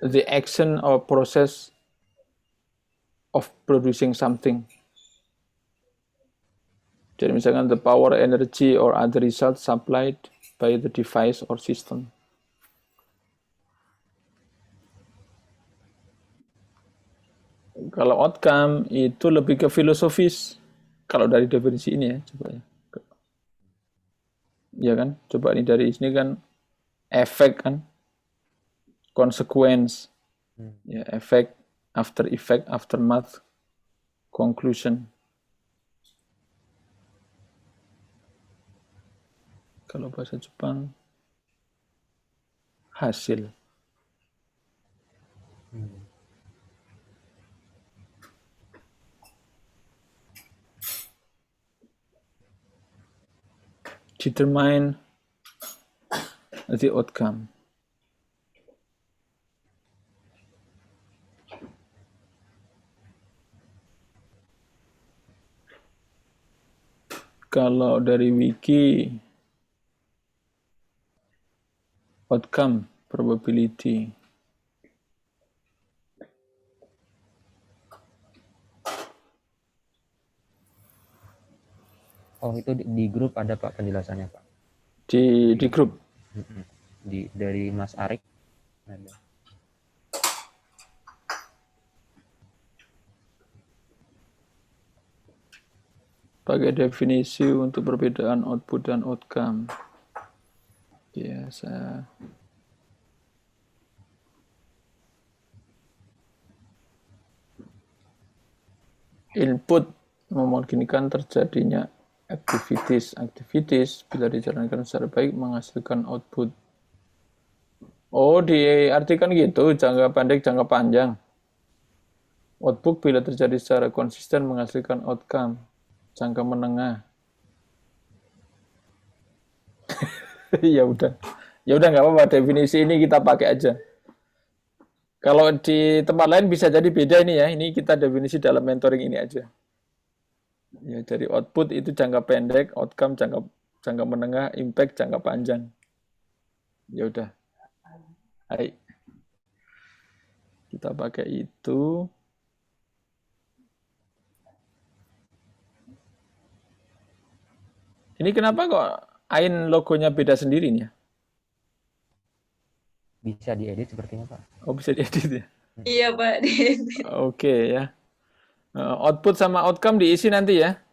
The action or process of producing something. Jadi misalkan the power, energy, or other results supplied by the device or system. Kalau outcome itu lebih ke filosofis. Kalau dari definisi ini ya, coba ya. Ya kan, coba ini dari sini kan efek kan, consequence, ya efek, after effect, aftermath, conclusion. Kalau bahasa Jepang hasil. Determine the outcome. Kalau dari wiki, outcome probability. Oh, itu di grup ada, Pak, penjelasannya, Pak. Di grup. Dari Mas Arik ada. Pakai definisi untuk perbedaan output dan outcome. Biasa. input memungkinkan terjadinya aktivitas bila dijalankan secara baik menghasilkan output. Oh, diartikan gitu, jangka pendek, jangka panjang. Output bila terjadi secara konsisten menghasilkan outcome. Jangka menengah. Ya udah. Ya udah nggak apa-apa, definisi ini kita pakai aja. Kalau di tempat lain bisa jadi beda ini ya. Ini kita definisi dalam mentoring ini aja. Ya, dari output itu jangka pendek, outcome jangka menengah, impact jangka panjang. Ya udah. Hai. Kita pakai itu. Ini kenapa kok Ain logonya beda sendiri nih ya? Bisa diedit sepertinya, Pak. Oh, bisa diedit ya? Iya, Pak. Oke ya. Output sama outcome diisi nanti ya.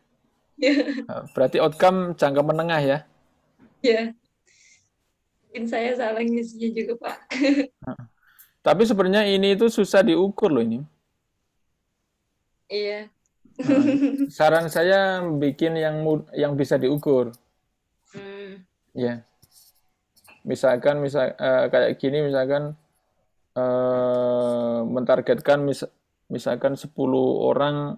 Berarti outcome jangka menengah ya. Ya, mungkin saya salah ngisinya juga, Pak. Tapi sebenarnya ini itu susah diukur loh ini. Iya. Saran saya bikin yang bisa diukur. Ya. Misalkan kayak gini misalkan mentargetkan misalkan 10 orang,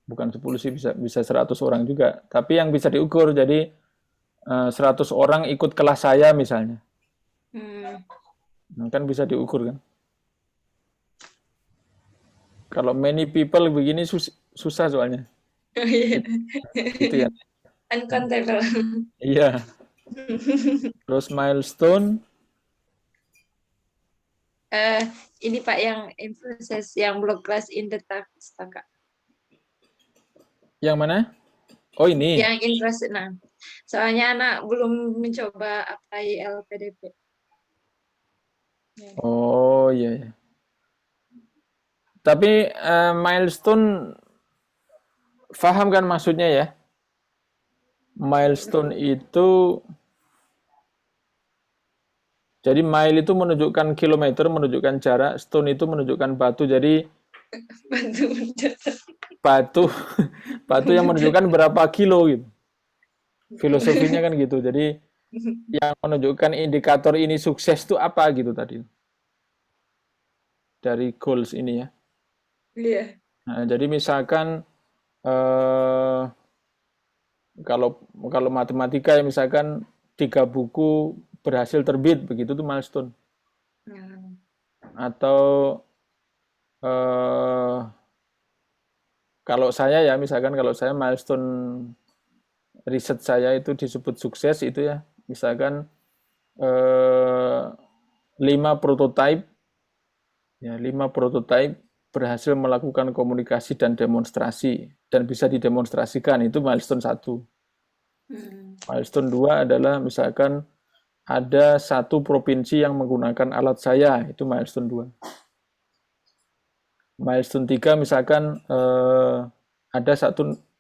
bukan 10 sih, bisa 100 orang juga, tapi yang bisa diukur. Jadi 100 orang ikut kelas saya misalnya. Nah, kan bisa diukur kan. Kalau many people begini susah soalnya. Gitu ya. Uncountable. Iya. Terus milestone. Ini Pak yang proses yang block class in the task, Kak. Yang mana? Oh ini. Yang interest. Nah, soalnya anak belum mencoba apply LPDP. Oh iya, iya. Tapi milestone paham kan maksudnya ya? Milestone itu jadi mile itu menunjukkan kilometer, menunjukkan jarak, stone itu menunjukkan batu. Jadi batu yang menunjukkan berapa kilo gitu. Filosofinya kan gitu. Jadi yang menunjukkan indikator ini sukses itu apa gitu tadi. Dari goals ini ya. Iya. Nah, jadi misalkan kalau matematika ya misalkan 3 buku berhasil terbit, begitu tuh milestone. Atau kalau saya ya misalkan kalau saya milestone riset saya itu disebut sukses itu ya misalkan 5 prototype ya 5 prototype berhasil melakukan komunikasi dan demonstrasi dan bisa didemonstrasikan, itu milestone 1. Milestone 2 adalah misalkan ada 1 provinsi yang menggunakan alat saya, itu milestone 2. Milestone 3 misalkan ada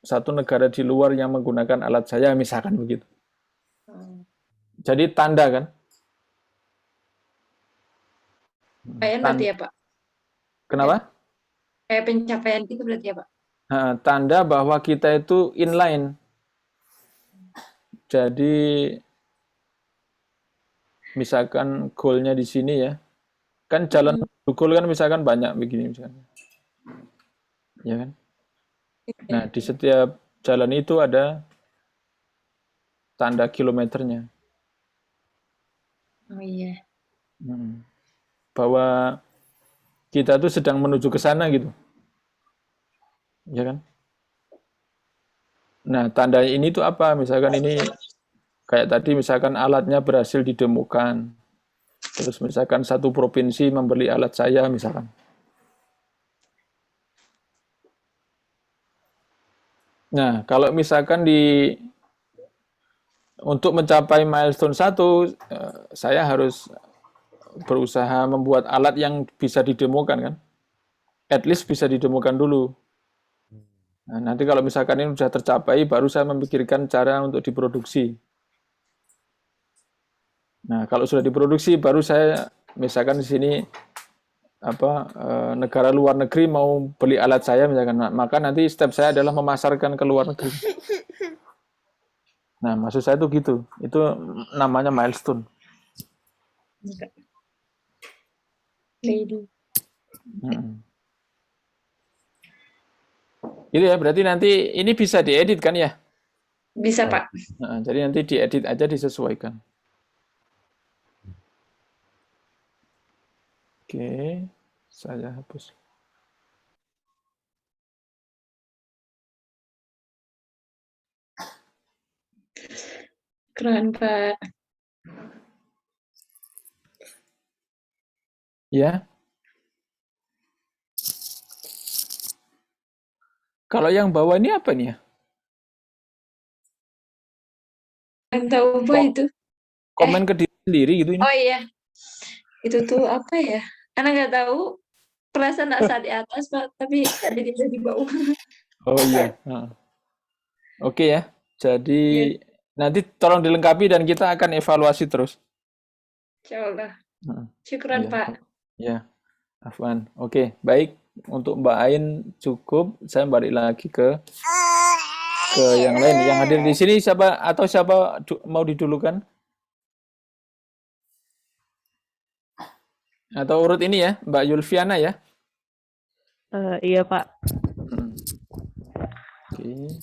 satu negara di luar yang menggunakan alat saya, misalkan begitu. Jadi tanda kan? Pencapaian berarti ya Pak? Kenapa? Kayak pencapaian itu berarti ya Pak? Tanda bahwa kita itu inline. Jadi misalkan goalnya di sini ya, kan jalan goal kan misalkan banyak begini misalnya, ya kan? Nah di setiap jalan itu ada tanda kilometernya. Oh iya. Bahwa kita tuh sedang menuju ke sana gitu, ya kan? Nah tanda ini tuh apa? Misalkan ini kayak tadi misalkan alatnya berhasil didemokan. Terus misalkan 1 provinsi membeli alat saya misalkan. Nah, kalau misalkan untuk mencapai milestone 1, saya harus berusaha membuat alat yang bisa didemokan kan. At least bisa didemokan dulu. Nah, nanti kalau misalkan ini sudah tercapai, baru saya memikirkan cara untuk diproduksi. Nah, kalau sudah diproduksi, baru saya misalkan di sini negara luar negeri mau beli alat saya misalkan, maka nanti step saya adalah memasarkan ke luar negeri. Nah, maksud saya tuh gitu. Itu namanya milestone. Lady. Gitu ya, berarti nanti ini bisa diedit kan ya? Bisa, Pak. Nah, jadi nanti diedit aja, disesuaikan. Oke, saya hapus. Keren, Pak. Ya. Kalau yang bawah ini apa nih ya? Yang tahu apa itu? Komen ke diri sendiri gitu ini. Oh iya. Itu tuh apa ya? Anak nggak tahu. Perasaan nggak saat di atas, Pak. Tapi ada di bawah. Oh iya. Oke ya. Jadi Iya. nanti tolong dilengkapi dan kita akan evaluasi terus. Insyaallah. Syukran, Iya. Pak. Ya, Afwan. Oke, baik. Untuk Mbak Ain cukup. Saya balik lagi ke yang lain. Yang hadir di sini siapa mau didulukan? Atau urut ini ya, Mbak Yulfiana ya? Iya, Pak. Oke.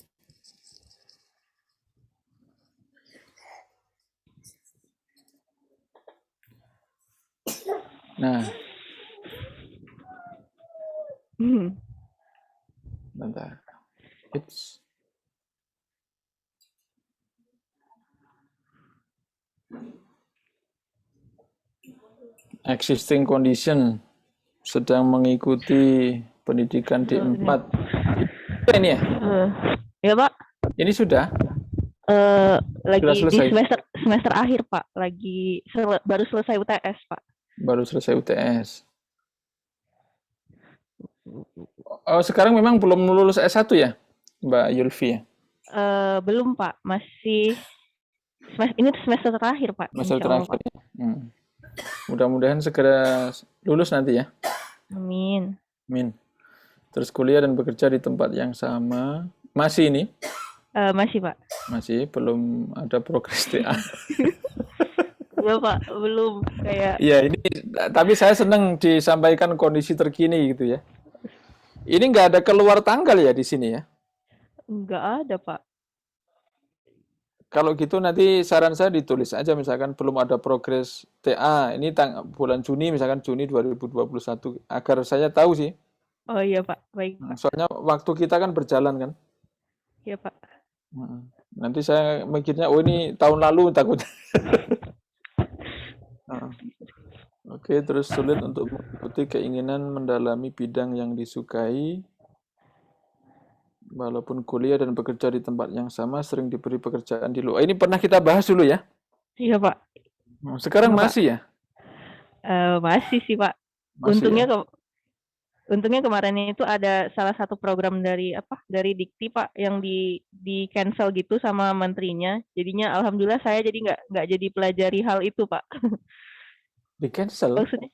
Nah, bentar. It's existing condition, sedang mengikuti pendidikan D4. Ini ya? Ya, Pak. Ini sudah? Lagi Sudah di selesai? semester akhir, Pak. Baru selesai UTS, Pak. Baru selesai UTS. Oh, sekarang memang belum lulus S1 ya, Mbak Yulfi ya? Belum, Pak. Masih ini semester terakhir, Pak. Semester Insyaallah, terakhir. Pak. Mudah-mudahan segera lulus nanti ya. Amin. Amin. Terus kuliah dan bekerja di tempat yang sama. Masih ini? Masih, Pak. Masih, belum ada progres TA. Belum, Pak. Belum. Kayak. Iya, ini tapi saya senang disampaikan kondisi terkini gitu ya. Ini nggak ada keluar tanggal ya di sini ya? Nggak ada, Pak. Kalau gitu nanti saran saya ditulis aja misalkan belum ada progres TA. Ini bulan Juni misalkan Juni 2021 agar saya tahu sih. Oh iya, Pak. Baik, Pak. Soalnya waktu kita kan berjalan kan. Iya, Pak. Nanti saya mikirnya, oh ini tahun lalu takut. Oke, terus sulit untuk mengikuti keinginan mendalami bidang yang disukai. Walaupun kuliah dan bekerja di tempat yang sama, sering diberi pekerjaan di luar. Ini pernah kita bahas dulu ya? Iya, Pak. Sekarang Iya, masih Pak. ya? Masih sih, Pak. Masih Untungnya kemarin itu ada salah satu program dari Dikti, Pak, yang di cancel gitu sama menterinya. Jadinya alhamdulillah saya jadi nggak jadi pelajari hal itu, Pak. Di cancel? Maksudnya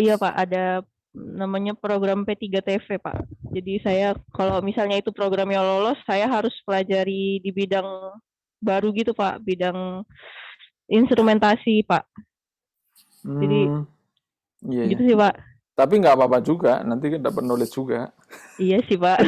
iya, Pak, ada namanya program P3TV, Pak. Jadi saya kalau misalnya itu programnya lolos, saya harus pelajari di bidang baru gitu, Pak, bidang instrumentasi, Pak. Jadi iya, gitu sih, Pak. Tapi nggak apa-apa juga, nanti kan dapat knowledge juga. Iya sih, Pak.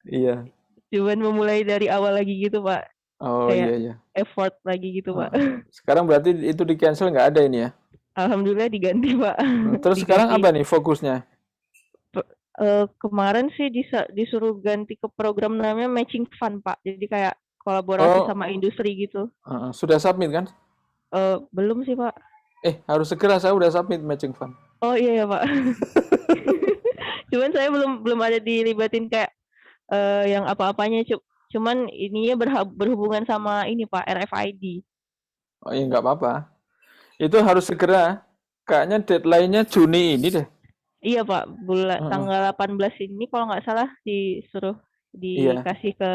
Iya. Cuman memulai dari awal lagi gitu, Pak. Oh kayak iya. Effort lagi gitu, Pak. Sekarang berarti itu di cancel nggak ada ini ya? Alhamdulillah diganti, Pak. Terus diganti. Sekarang apa nih fokusnya? Kemarin sih disuruh ganti ke program namanya matching fund, Pak. Jadi kayak kolaborasi sama industri gitu. Sudah submit kan? Belum sih, Pak. Harus segera, saya udah submit matching fund. Oh iya ya, Pak. Cuman saya belum ada dilibatin kayak yang apa-apanya, cuman ininya berhubungan sama ini, Pak, RFID. Oh iya, nggak apa-apa. Itu harus segera. Kayaknya deadline-nya Juni ini deh. Iya, Pak, tanggal 18 ini kalau nggak salah disuruh dikasih ke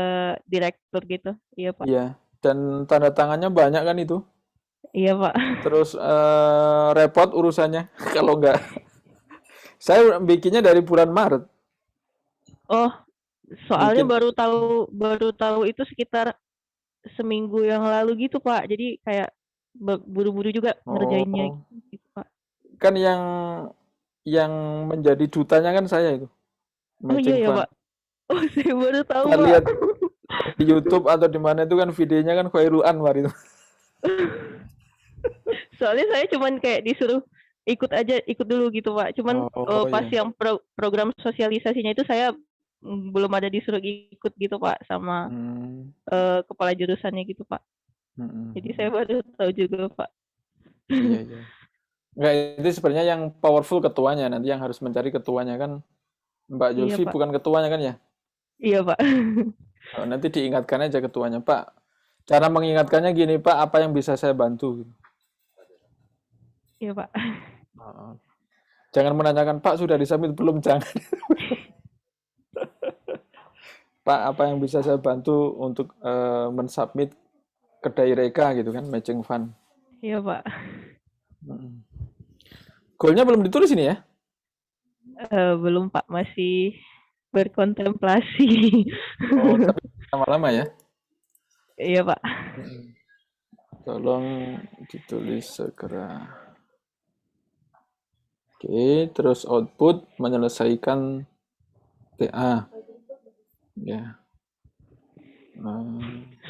direktur gitu. Iya, Pak. Iya, dan tanda tangannya banyak kan itu? Iya, Pak. Terus repot urusannya kalau enggak. Saya bikinnya dari bulan Maret. Oh, soalnya Bikin. baru tahu itu sekitar seminggu yang lalu gitu, Pak. Jadi kayak buru-buru juga ngerjainnya Oh, gitu, Pak. kan yang menjadi dutanya kan saya itu, Oh iya Matching ya, Fund. Pak. Oh, saya baru tahu, Pak Pak. lihat di YouTube atau di mana itu kan videonya kan Khairul Anwar itu. Soalnya saya cuman kayak disuruh ikut dulu gitu, Pak. Cuman Oh pas iya. yang program sosialisasinya itu saya belum ada disuruh ikut gitu, Pak, sama Hmm, kepala jurusannya gitu, Pak. hmm, hmm, Jadi hmm. saya baru tahu juga, Pak. Iya iya. Enggak, itu sebenarnya yang powerful ketuanya, nanti yang harus mencari ketuanya kan Mbak Iya, Julfi Pak. bukan ketuanya kan ya? Iya, Pak. Oh, nanti diingatkan aja ketuanya, Pak. Cara mengingatkannya gini, Pak, apa yang bisa saya bantu? Iya, Pak. Oh. Jangan menanyakan, Pak, sudah disubmit belum? Jangan. Pak, apa yang bisa saya bantu untuk mensubmit ke Daireka gitu kan, matching fund. Iya, Pak. Hmm. Goalnya belum ditulis ini ya? Belum, Pak, masih berkontemplasi. Oh, tapi lama-lama ya? Iya, Pak. Tolong ditulis segera. Oke, terus output menyelesaikan TA. Ya,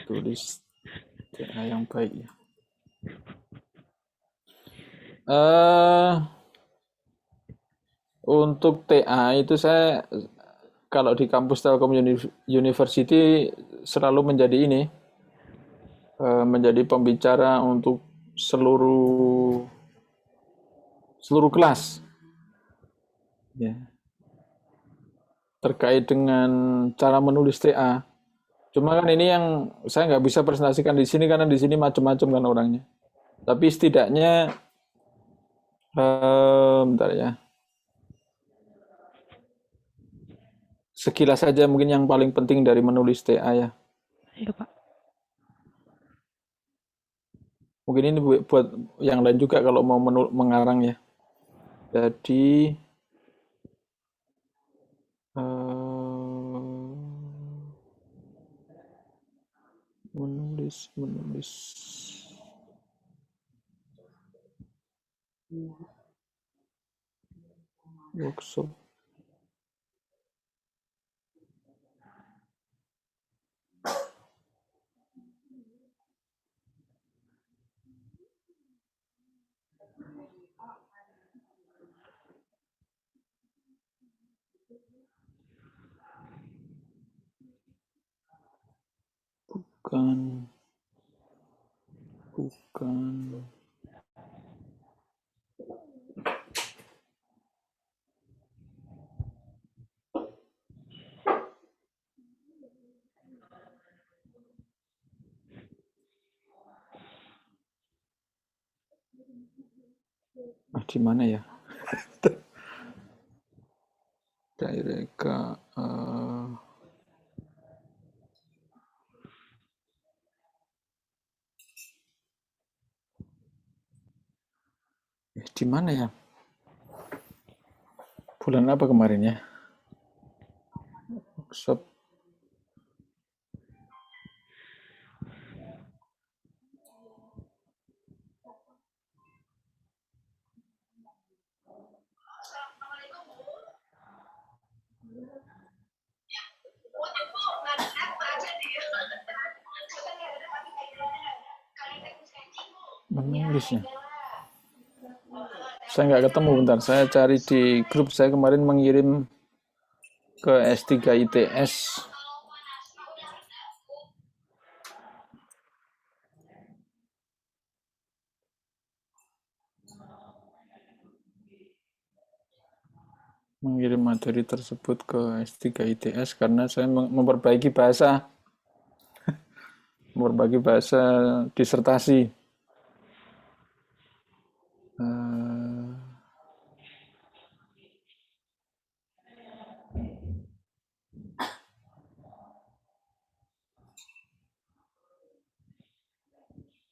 tulis TA yang baik ya. Untuk TA itu saya kalau di kampus Telkom University selalu menjadi ini, menjadi pembicara untuk seluruh kelas, ya, terkait dengan cara menulis TA. Cuma kan ini yang saya nggak bisa presentasikan di sini karena di sini macam-macam kan orangnya. Tapi setidaknya, bentar ya, sekilas saja mungkin yang paling penting dari menulis TA ya. Iya, Pak. Mungkin ini buat yang lain juga kalau mau mengarang ya. Jadi menulis workshop. Bukan. Di mana ya? Daireka. Di mana ya? Bulan apa kemarin ya? Workshop. Menulisnya. Saya nggak ketemu, bentar. Saya cari di grup saya kemarin mengirim ke S3 ITS. Mengirim materi tersebut ke S3 ITS karena saya memperbaiki bahasa disertasi.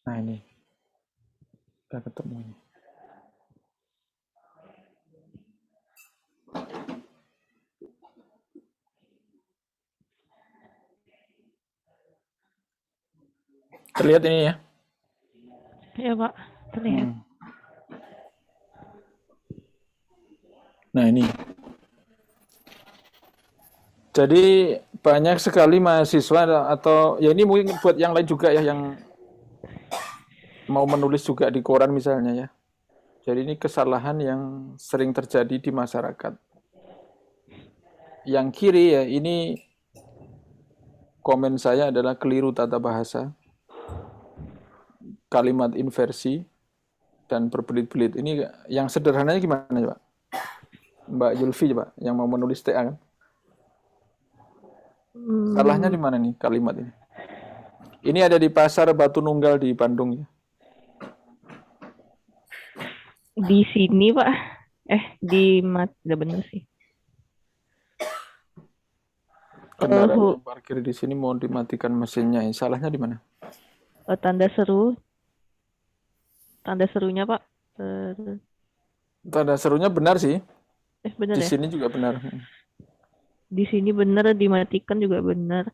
Nah ini. Kita ketemu ini. Terlihat ini ya? Ya Pak, terlihat. Nah ini. Jadi banyak sekali mahasiswa atau ya ini mungkin buat yang lain juga ya yang mau menulis juga di koran misalnya ya. Jadi ini kesalahan yang sering terjadi di masyarakat. Yang kiri ya ini komen saya adalah keliru tata bahasa, kalimat inversi dan berbelit-belit. Ini yang sederhananya gimana Pak? Mbak Julfi Pak yang mau menulis TA kan? Salahnya di mana nih kalimat ini? Ini ada di Pasar Batu Nunggal di Bandung ya. Di sini Pak, udah bener sih. Kendaraan yang parkir di sini mau dimatikan mesinnya. Salahnya di mana? Tanda serunya Pak. Tanda serunya benar sih. Benar di ya? sini juga benar. Di sini benar, dimatikan juga benar.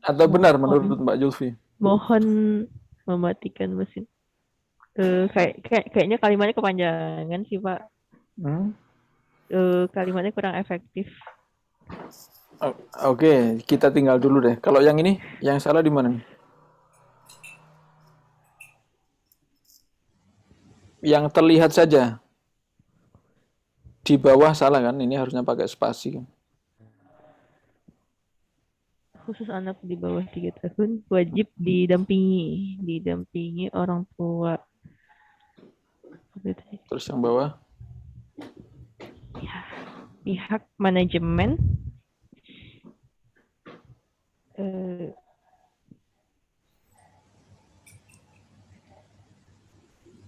Atau benar menurut Mbak Julfi? Mohon mematikan mesin. Kayaknya kalimatnya kepanjangan sih Pak. Kalimatnya kurang efektif. Oke, kita tinggal dulu deh. Kalau yang ini, yang salah di mana nih? Yang terlihat saja. Di bawah salah kan? Ini harusnya pakai spasi kan? Khusus anak di bawah 3 tahun wajib didampingi orang tua. Terus yang bawah? Pihak manajemen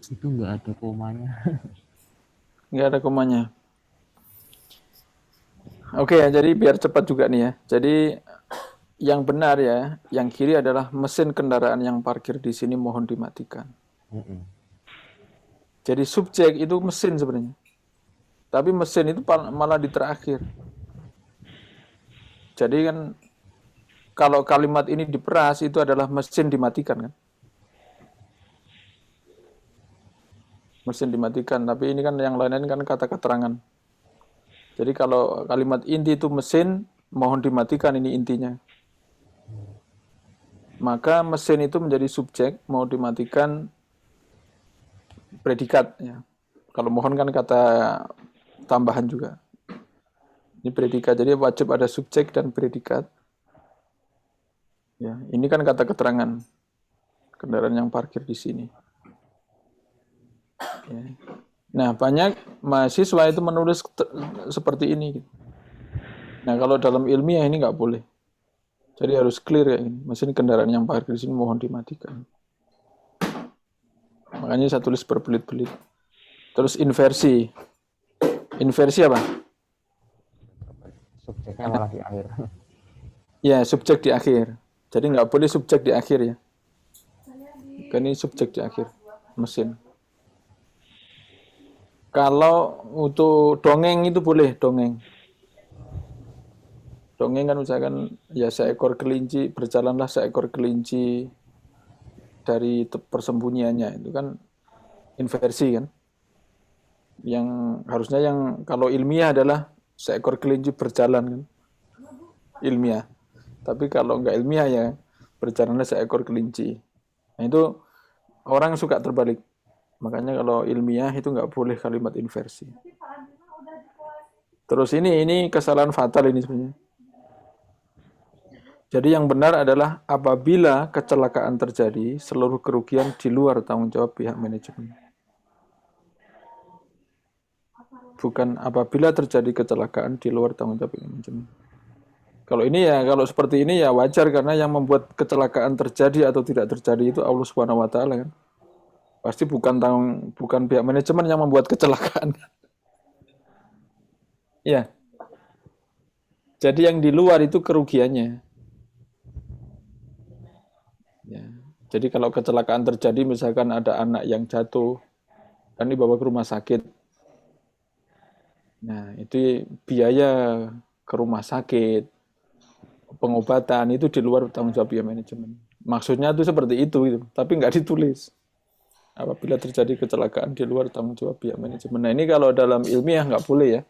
itu nggak ada komanya. Nggak ada komanya. Oke, jadi biar cepat juga nih ya. Jadi yang benar ya, yang kiri adalah mesin kendaraan yang parkir di sini mohon dimatikan. Jadi subjek itu mesin sebenarnya. Tapi mesin itu malah di terakhir. Jadi kan kalau kalimat ini diperas itu adalah mesin dimatikan kan. Mesin dimatikan, tapi ini kan yang lain-lain kan kata keterangan. Jadi kalau kalimat inti itu mesin, mohon dimatikan ini intinya. Maka mesin itu menjadi subjek, mau dimatikan predikat ya. Kalau mohon kan kata tambahan juga. Ini predikat, jadi wajib ada subjek dan predikat. Ya, ini kan kata keterangan kendaraan yang parkir di sini. Ya. Nah, banyak mahasiswa itu menulis seperti ini. Nah, kalau dalam ilmiah ini nggak boleh. Jadi harus clear ya ini. Mesin kendaraan yang parkir di sini mohon dimatikan. Makanya saya tulis berbelit-belit. Terus inversi. Inversi apa? Subjeknya malah di akhir. Ya, subjek di akhir. Jadi nggak boleh subjek di akhir ya. Kan ini subjek di akhir. Mesin. Kalau untuk dongeng itu boleh, dongeng. Dongeng kan misalkan ya seekor kelinci, berjalanlah seekor kelinci dari persembunyiannya. Itu kan inversi kan. Yang harusnya yang kalau ilmiah adalah seekor kelinci berjalan kan. Ilmiah. Tapi kalau enggak ilmiah ya berjalanlah seekor kelinci. Nah itu orang suka terbalik. Makanya kalau ilmiah itu enggak boleh kalimat inversi. Terus ini kesalahan fatal ini sebenarnya. Jadi yang benar adalah apabila kecelakaan terjadi, seluruh kerugian di luar tanggung jawab pihak manajemen. Bukan apabila terjadi kecelakaan di luar tanggung jawab pihak manajemen. Kalau ini ya, kalau seperti ini ya wajar karena yang membuat kecelakaan terjadi atau tidak terjadi itu Allah Subhanahu wa taala kan. Pasti bukan pihak manajemen yang membuat kecelakaan. Ya. Jadi yang di luar itu kerugiannya. Jadi kalau kecelakaan terjadi, misalkan ada anak yang jatuh, kan dibawa ke rumah sakit. Nah, itu biaya ke rumah sakit, pengobatan itu di luar tanggung jawab biaya manajemen. Maksudnya itu seperti itu, gitu. Tapi nggak ditulis. Apabila terjadi kecelakaan di luar tanggung jawab biaya manajemen. Nah, ini kalau dalam ilmiah nggak boleh ya.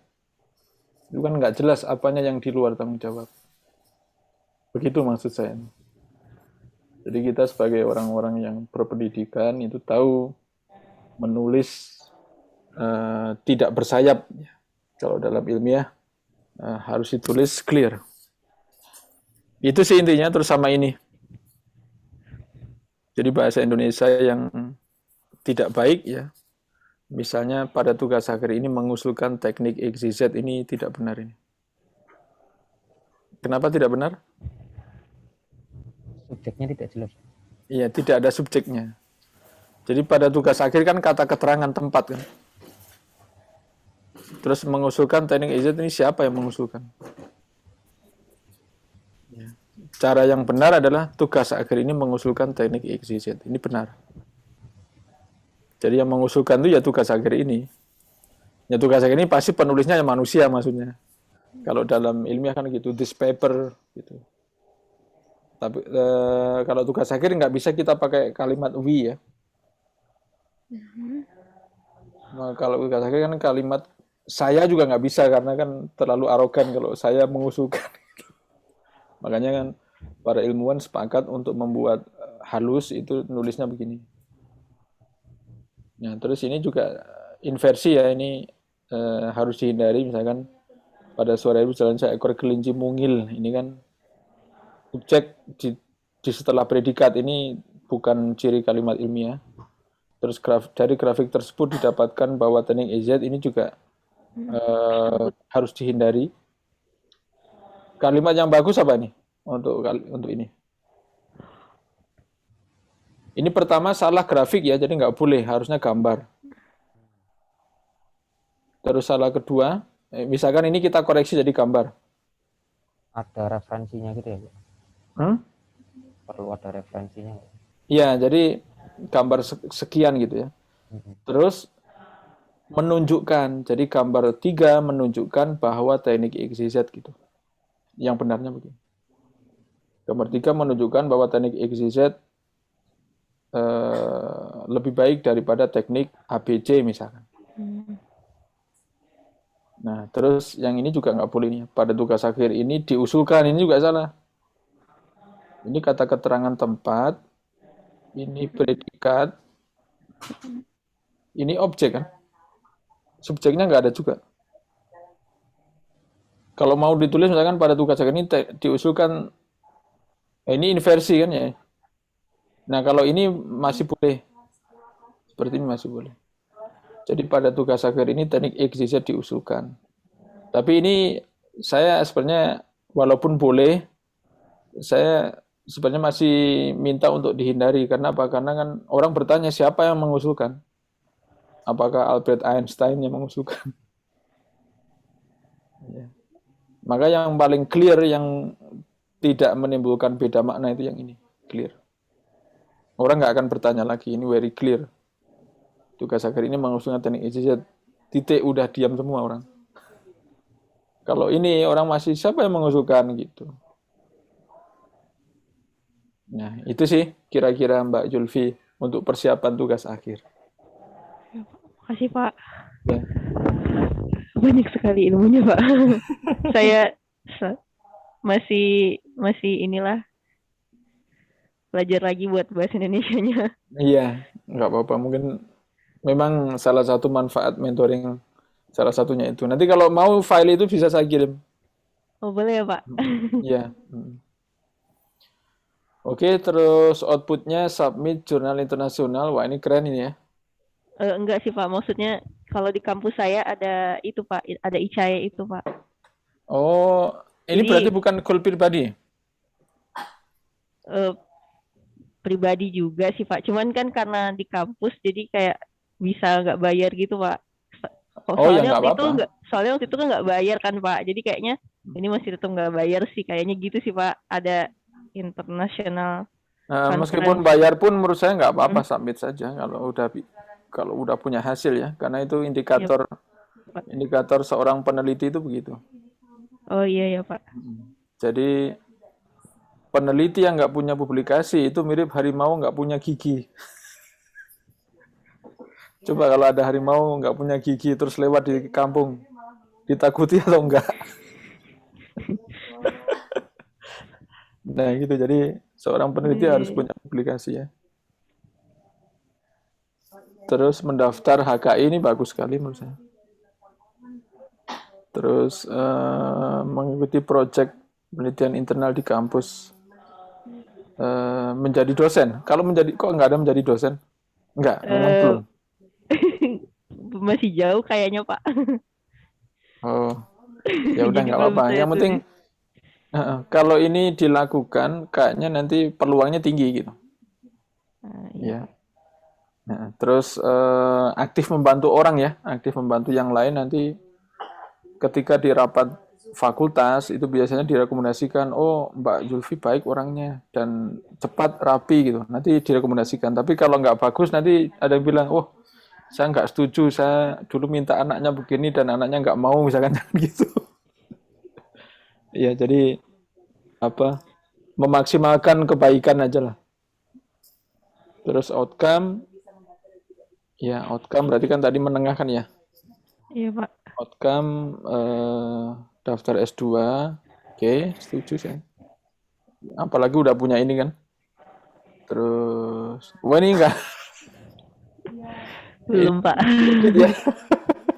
Itu kan nggak jelas apanya yang di luar tanggung jawab. Begitu maksud saya. Jadi kita sebagai orang-orang yang berpendidikan itu tahu menulis tidak bersayap. Kalau dalam ilmiah harus ditulis clear. Itu sih intinya, terus sama ini. Jadi bahasa Indonesia yang tidak baik ya. Misalnya pada tugas akhir ini mengusulkan teknik XYZ, ini tidak benar ini. Kenapa tidak benar? Subjeknya tidak jelas. Iya, tidak ada subjeknya. Jadi pada tugas akhir kan kata keterangan tempat kan. Terus mengusulkan teknik XYZ, ini siapa yang mengusulkan? Ya. Cara yang benar adalah tugas akhir ini mengusulkan teknik XYZ. Ini benar. Jadi yang mengusulkan itu ya tugas akhir ini. Ya tugas akhir ini pasti penulisnya yang manusia maksudnya. Kalau dalam ilmiah kan gitu, this paper gitu. Tapi kalau tugas akhir nggak bisa kita pakai kalimat we ya. Nah, kalau tugas akhir kan kalimat saya juga nggak bisa karena kan terlalu arogan kalau saya mengusulkan. Makanya kan para ilmuwan sepakat untuk membuat halus itu nulisnya begini. Nah, terus ini juga inversi ya, ini harus dihindari. Misalkan pada sore itu jalan seekor kelinci mungil, ini kan subjek di setelah predikat, ini bukan ciri kalimat ilmiah. Terus dari grafik tersebut didapatkan bahwa teknik EZ ini juga harus dihindari. Kalimat yang bagus apa nih untuk ini? Ini pertama salah grafik ya, jadi nggak boleh, harusnya gambar. Terus salah kedua, misalkan ini kita koreksi jadi gambar. Ada referensinya gitu ya, Pak? Perlu ada referensinya. Iya, jadi gambar sekian gitu ya. Terus menunjukkan, jadi gambar 3 menunjukkan bahwa teknik XYZ gitu. Yang benarnya begini. Gambar 3 menunjukkan bahwa teknik XYZ lebih baik daripada teknik ABC misalkan. Nah, terus yang ini juga nggak boleh nih. Pada tugas akhir ini diusulkan, ini juga salah. Ini kata keterangan tempat, ini predikat, ini objek kan. Subjeknya nggak ada juga. Kalau mau ditulis misalkan pada tugas akhir ini diusulkan, ini inversi kan ya. Nah, kalau ini masih boleh. Seperti ini masih boleh. Jadi pada tugas akhir ini teknik XYZ diusulkan. Tapi ini saya sebenarnya walaupun boleh, saya sebenarnya masih minta untuk dihindari. Karena apa? Karena kan orang bertanya siapa yang mengusulkan. Apakah Albert Einstein yang mengusulkan? Ya. Maka yang paling clear, yang tidak menimbulkan beda makna itu yang ini, clear. Orang nggak akan bertanya lagi, ini very clear. Tugas akhir ini mengusulkan teknik XYZ, titik, udah diam semua orang. Kalau ini orang masih siapa yang mengusulkan gitu. Nah, itu sih kira-kira Mbak Julfi untuk persiapan tugas akhir. Makasih Pak. Ya. Banyak sekali ilmunya Pak. Saya masih inilah belajar lagi buat bahasa Indonesianya. Iya, nggak apa-apa. Mungkin memang salah satu manfaat mentoring, salah satunya itu. Nanti kalau mau file itu bisa saya kirim. Oh boleh ya Pak? Iya. Oke, terus outputnya submit jurnal internasional. Wah, ini keren ini ya. Enggak sih Pak, maksudnya kalau di kampus saya ada itu Pak, ada ICAE itu Pak. Oh, ini berarti bukan goal pribadi? Pribadi juga sih Pak, cuman kan karena di kampus jadi kayak bisa nggak bayar gitu Pak. Soalnya waktu itu kan nggak bayar kan Pak, jadi kayaknya ini masih tetap nggak bayar sih, kayaknya gitu sih Pak. Ada internasional Meskipun Conference. bayar pun menurut saya nggak apa-apa, submit saja kalau udah punya hasil ya, karena itu indikator seorang peneliti itu begitu. Oh iya ya Pak. Jadi peneliti yang nggak punya publikasi itu mirip harimau nggak punya gigi. Coba kalau ada harimau nggak punya gigi terus lewat di kampung, ditakuti atau enggak? Nah gitu, jadi seorang peneliti harus punya publikasi ya. Terus mendaftar HKI ini bagus sekali menurut saya. Terus mengikuti proyek penelitian internal di kampus, menjadi dosen. Kalau kok nggak ada menjadi dosen? Enggak, memang belum. Masih jauh kayaknya Pak. Oh, ya udah Jadi nggak belum apa-apa. saya Yang penting tulis. kalau ini dilakukan, kayaknya nanti peluangnya tinggi gitu. Ya. Nah, terus aktif membantu orang ya, aktif membantu yang lain nanti ketika di rapat fakultas itu biasanya direkomendasikan, oh Mbak Zulfi baik orangnya dan cepat rapi gitu. Nanti direkomendasikan. Tapi kalau nggak bagus nanti ada yang bilang, oh saya nggak setuju, saya dulu minta anaknya begini dan anaknya nggak mau misalkan gitu. Ya jadi apa? Memaksimalkan kebaikan aja lah. Terus outcome berarti kan tadi menengah kan ya? Iya Pak. Outcome daftar S2. Oke, setuju saya. Apalagi udah punya ini kan. Terus ini enggak? Belum Pak. Ya.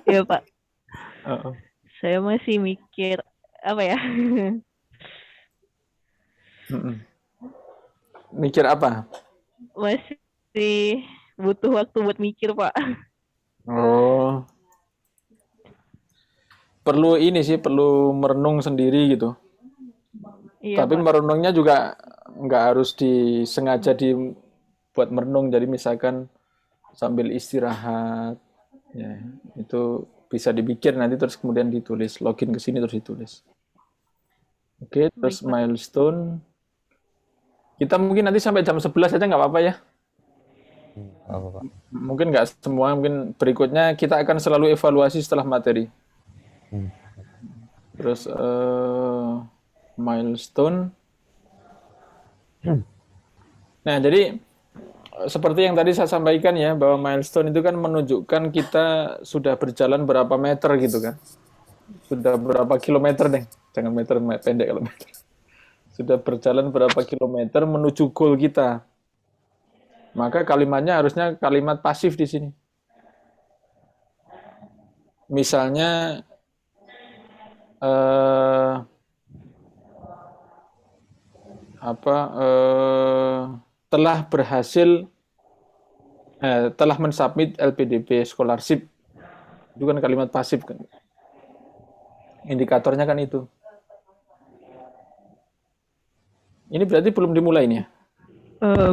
Iya Pak. Saya masih mikir apa ya? Mikir apa? Masih butuh waktu buat mikir Pak. Oh. Perlu ini sih, perlu merenung sendiri gitu. Iya, Tapi Pak. merenungnya juga nggak harus disengaja buat merenung. Jadi misalkan sambil istirahat, ya itu bisa dipikir nanti terus kemudian ditulis, login ke sini terus ditulis. Oke, terus Baik, Pak. milestone. Kita mungkin nanti sampai jam 11 aja nggak apa-apa ya. Apa, Pak? Mungkin nggak semua, mungkin berikutnya kita akan selalu evaluasi setelah materi. Terus milestone. Nah, jadi seperti yang tadi saya sampaikan ya, bahwa milestone itu kan menunjukkan kita sudah berjalan berapa meter gitu kan. Sudah berapa kilometer deh, jangan meter pendek kalau meter. Sudah berjalan berapa kilometer menuju goal kita. Maka kalimatnya harusnya kalimat pasif di sini. Misalnya telah berhasil telah mensubmit LPDP scholarship. Itu kan kalimat pasif kan. Indikatornya kan itu. Ini berarti belum dimulai nih ya?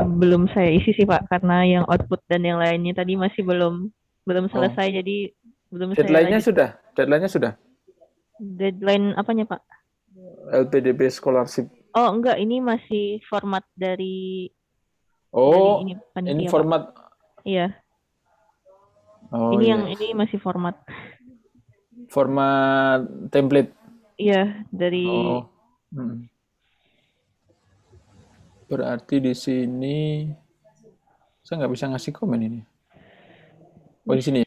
Belum saya isi sih Pak, karena yang output dan yang lainnya tadi masih belum selesai, jadi belum Deadline-nya saya lanjut. Deadline-nya sudah? Deadline apanya Pak? LPDP scholarship. Oh enggak, ini masih format dari ini panitia, format. Pak. Iya. Oh, ini iya. yang ini masih format template. Iya, dari Berarti di sini saya nggak bisa ngasih komen ini. Oh, di sini.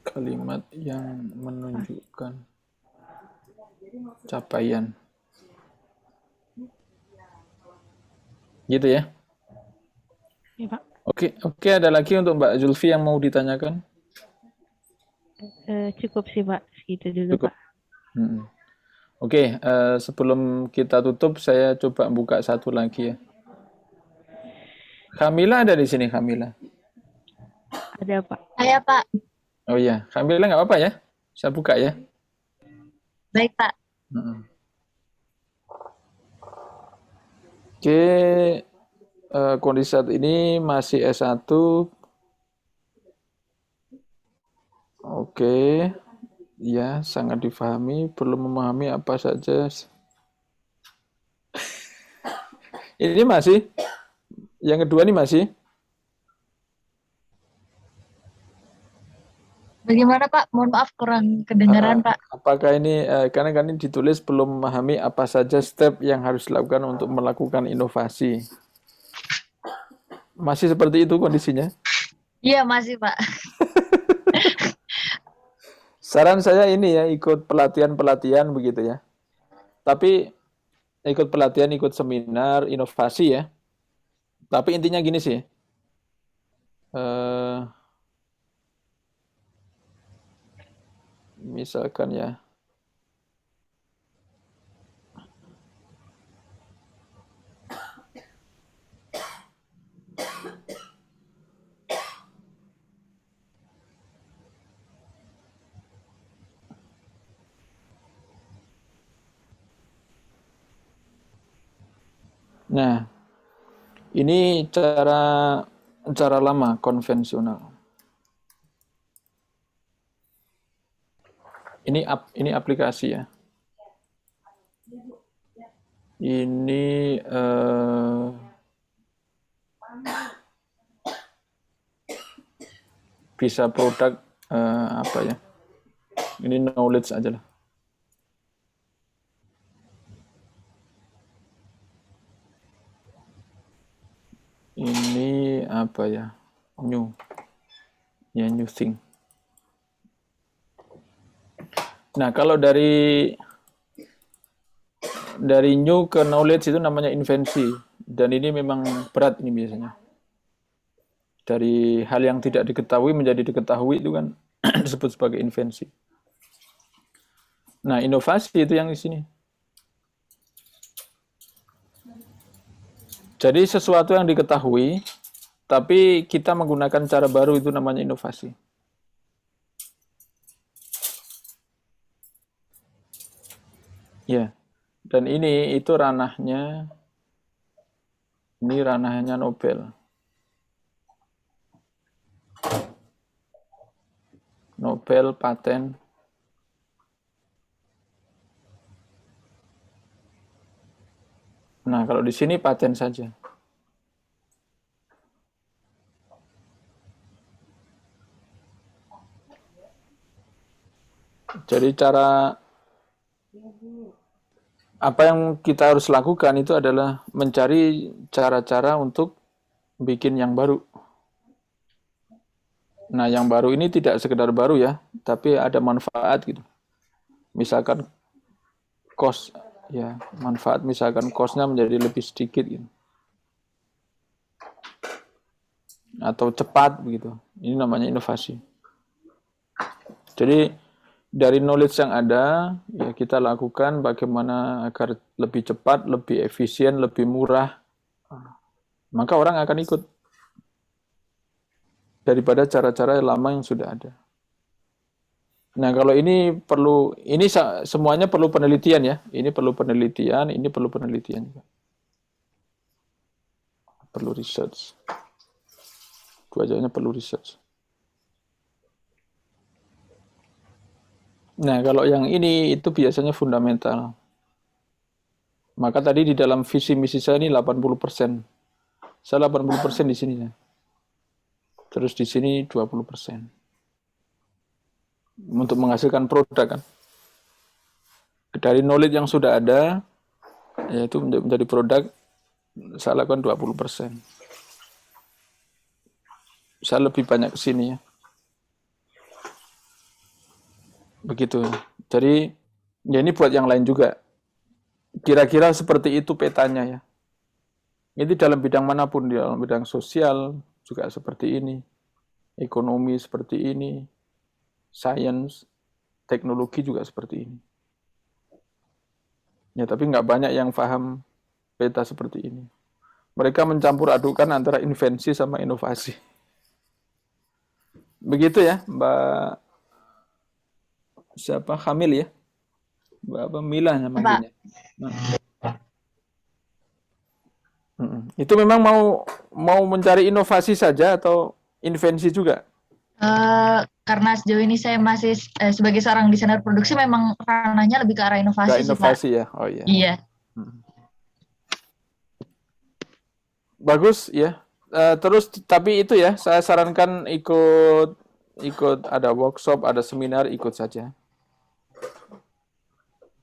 Kalimat yang menunjukkan capaian. Gitu ya? Iya, Pak. Oke, ada lagi untuk Mbak Zulfi yang mau ditanyakan? Cukup sih Pak, segitu dulu Cukup. Pak. Oke, sebelum kita tutup, saya coba buka satu lagi ya. Kamila ada di sini, Kamila? Ada Pak. Saya Pak. Oh iya, Kamila nggak apa-apa ya? Saya buka ya. Baik Pak. Oke, kondisi saat ini masih S1. Oke. Ya, sangat difahami, perlu memahami apa saja. Ini masih, yang kedua ini masih. Bagaimana Pak? Mohon maaf kurang kedengaran Pak. Apakah ini, karena kan ini ditulis belum memahami apa saja step yang harus dilakukan untuk melakukan inovasi. Masih seperti itu kondisinya? Iya masih Pak. Saran saya ini ya, ikut pelatihan-pelatihan begitu ya. Tapi ikut pelatihan, ikut seminar, inovasi ya. Tapi intinya gini sih. Misalkan ya. Nah, ini cara lama konvensional. Ini aplikasi ya. Ini bisa produk apa ya? Ini knowledge aja lah. Ini apa ya? New thing. Nah, kalau dari new ke knowledge itu namanya invensi, dan ini memang berat ini biasanya. Dari hal yang tidak diketahui menjadi diketahui itu kan disebut sebagai invensi. Nah, inovasi itu yang di sini. Jadi sesuatu yang diketahui, tapi kita menggunakan cara baru itu namanya inovasi. Ya, dan ini itu ranahnya Nobel. Nobel paten. Nah, kalau di sini paten saja. Jadi apa yang kita harus lakukan itu adalah mencari cara-cara untuk bikin yang baru. Nah, yang baru ini tidak sekedar baru ya, tapi ada manfaat gitu. Misalkan cost ya, manfaat misalkan cost-nya menjadi lebih sedikit gitu. Atau cepat begitu. Ini namanya inovasi. Jadi dari knowledge yang ada, ya kita lakukan bagaimana agar lebih cepat, lebih efisien, lebih murah. Maka orang akan ikut daripada cara-cara lama yang sudah ada. Nah, kalau ini semuanya perlu penelitian ya. Ini perlu penelitian, ini perlu penelitian juga. Perlu research. Dua-duanya perlu research. Nah, kalau yang ini itu biasanya fundamental. Maka tadi di dalam visi misi saya ini 80%. Saya 80% di sini ya. Terus di sini 20%. Untuk menghasilkan produk kan. Dari knowledge yang sudah ada, yaitu menjadi produk, saya lakukan 20%. Saya lebih banyak ke sini ya. Begitu. Jadi, ya ini buat yang lain juga. Kira-kira seperti itu petanya ya. Ini dalam bidang manapun, dalam bidang sosial juga seperti ini. Ekonomi seperti ini. Sains, teknologi juga seperti ini. Ya, tapi nggak banyak yang paham peta seperti ini. Mereka mencampur adukan antara invensi sama inovasi. Begitu ya, Mbak siapa? Hamil ya? Mbak apa? Mila namanya. Nah. Itu memang mau mencari inovasi saja atau invensi juga? karena sejauh ini saya masih sebagai seorang desainer produksi memang ranahnya lebih ke arah Ke inovasi sih, Pak. inovasi ya. Oh iya. Iya. Bagus ya. Terus tapi itu ya, saya sarankan ikut ada workshop, ada seminar, ikut saja.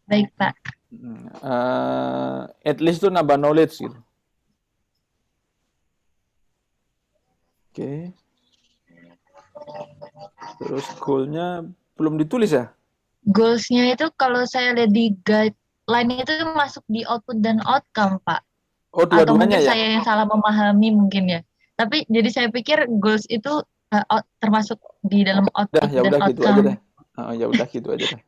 Baik, Pak. At least itu nambah knowledge gitu. Oke. Terus goalnya belum ditulis ya? Goals-nya itu kalau saya lihat di guideline itu masuk di output dan outcome, Pak. Oh, Atau dua-duanya mungkin ya? saya yang salah memahami mungkin ya. Tapi jadi saya pikir goals itu termasuk di dalam output Ya dan udah gitu aja outcome. deh. Ya udah gitu aja deh.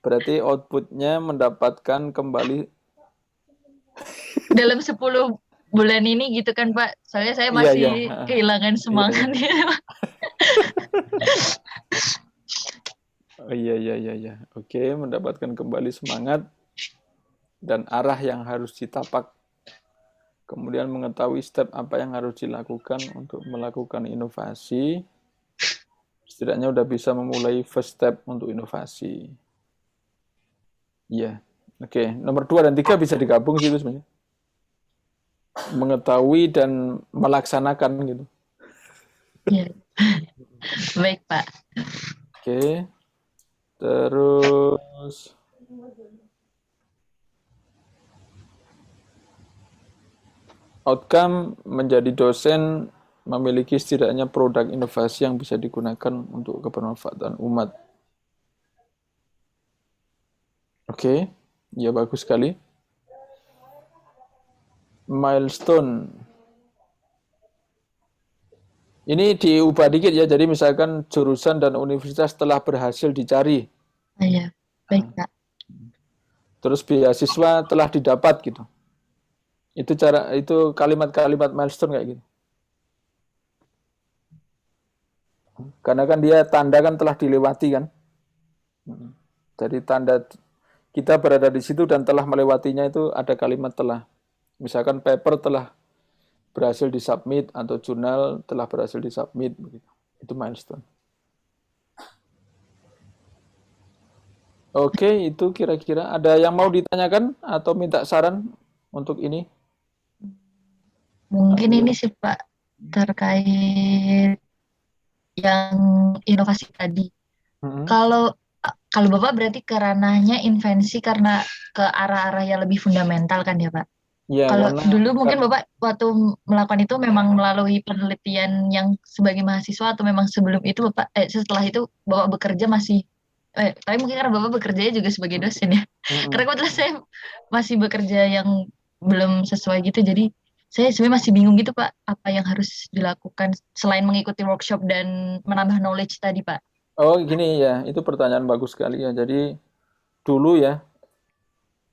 Berarti outputnya mendapatkan kembali Dalam 10 bulan ini gitu kan, Pak. Soalnya saya Iya, masih iya. kehilangan semangat Iya. gitu. Oh iya. Oke, mendapatkan kembali semangat dan arah yang harus ditapak. Kemudian mengetahui step apa yang harus dilakukan untuk melakukan inovasi. Setidaknya udah bisa memulai first step untuk inovasi. Iya. Oke, nomor 2 dan 3 bisa digabung sih itu sebenarnya. Mengetahui dan melaksanakan gitu. Iya. Baik, Pak. Oke. Terus outcome menjadi dosen memiliki setidaknya produk inovasi yang bisa digunakan untuk kebermanfaatan umat. Oke, ya bagus sekali. Milestone. Ini diubah dikit ya, jadi misalkan jurusan dan universitas telah berhasil dicari. Iya, baik, Pak. Terus beasiswa telah didapat gitu. Itu kalimat-kalimat milestone kayak gitu. Karena kan dia tanda kan telah dilewati kan. Jadi tanda kita berada di situ dan telah melewatinya itu ada kalimat telah. Misalkan paper telah berhasil disubmit atau jurnal telah berhasil disubmit begitu. Itu milestone. Oke, itu kira-kira ada yang mau ditanyakan atau minta saran untuk ini? Mungkin ini sih, Pak, terkait yang inovasi tadi. Kalau Bapak berarti ke ranahnya invensi karena ke arah-arah yang lebih fundamental kan ya, Pak? Ya, Kalau karena dulu mungkin Bapak waktu melakukan itu memang melalui penelitian yang sebagai mahasiswa atau memang sebelum itu Bapak setelah itu Bapak bekerja masih tapi mungkin karena Bapak bekerjanya juga sebagai dosen ya. Karena kebetulan saya masih bekerja yang belum sesuai gitu, jadi saya sebenarnya masih bingung gitu Pak, apa yang harus dilakukan selain mengikuti workshop dan menambah knowledge tadi Pak. Oh gini ya, itu pertanyaan bagus sekali ya. Jadi dulu ya,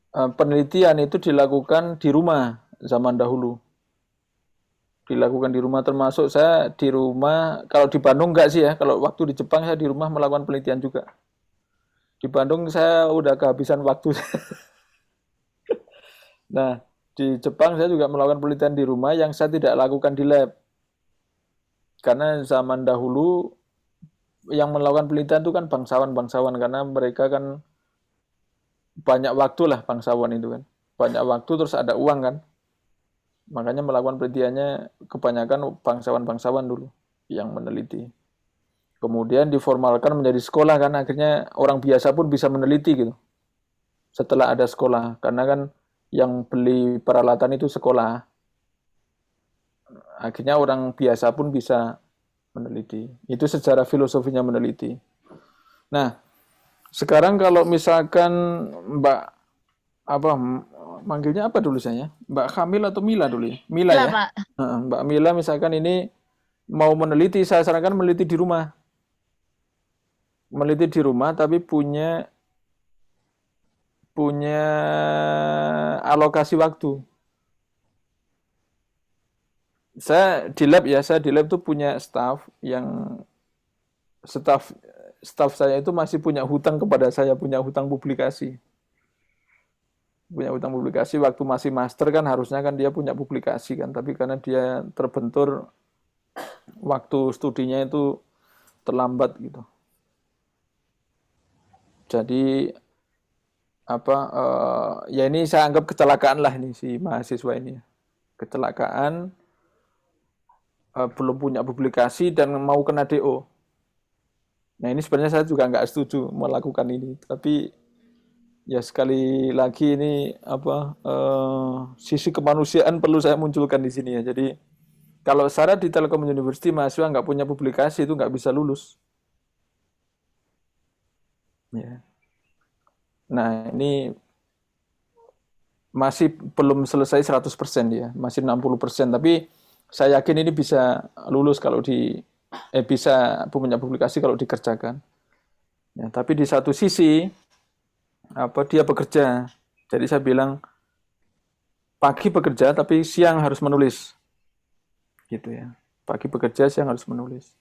penelitian itu dilakukan di rumah zaman dahulu. Dilakukan di rumah, termasuk saya di rumah, kalau di Bandung enggak sih ya, kalau waktu di Jepang saya di rumah melakukan penelitian juga. Di Bandung saya udah kehabisan waktu. Nah, di Jepang saya juga melakukan penelitian di rumah yang saya tidak lakukan di lab. Karena zaman dahulu yang melakukan penelitian itu kan bangsawan-bangsawan, karena mereka kan banyak waktu lah bangsawan itu kan. Banyak waktu terus ada uang kan. Makanya melakukan penelitiannya kebanyakan bangsawan-bangsawan dulu yang meneliti. Kemudian diformalkan menjadi sekolah kan, akhirnya orang biasa pun bisa meneliti gitu. Setelah ada sekolah, karena kan yang beli peralatan itu sekolah. Akhirnya orang biasa pun bisa meneliti. Itu secara filosofinya meneliti. Nah, sekarang kalau misalkan manggilnya apa dulu saya? Mbak Kamil atau Mila dulu ya? Mila ya? Pak. Mbak Mila misalkan ini mau meneliti, saya sarankan meneliti di rumah. Meneliti di rumah tapi punya alokasi waktu. Saya di lab tuh punya staff saya itu masih punya hutang kepada saya, punya hutang publikasi. Punya hutang publikasi waktu masih master kan harusnya kan dia punya publikasi kan, tapi karena dia terbentur waktu studinya itu terlambat gitu. Jadi ya ini saya anggap kecelakaan lah ini si mahasiswa ini. Kecelakaan, belum punya publikasi dan mau kena DO. Nah ini sebenarnya saya juga nggak setuju melakukan ini, tapi ya sekali lagi ini sisi kemanusiaan perlu saya munculkan di sini ya. Jadi kalau syarat di Telkom University mahasiswa nggak punya publikasi itu nggak bisa lulus. Ya. Nah ini masih belum selesai 100% ya, masih 60%. Tapi saya yakin ini bisa lulus kalau bisa punya publikasi kalau dikerjakan. Ya, tapi di satu sisi dia bekerja. Jadi saya bilang pagi bekerja tapi siang harus menulis. Gitu ya. Pagi bekerja, siang harus menulis.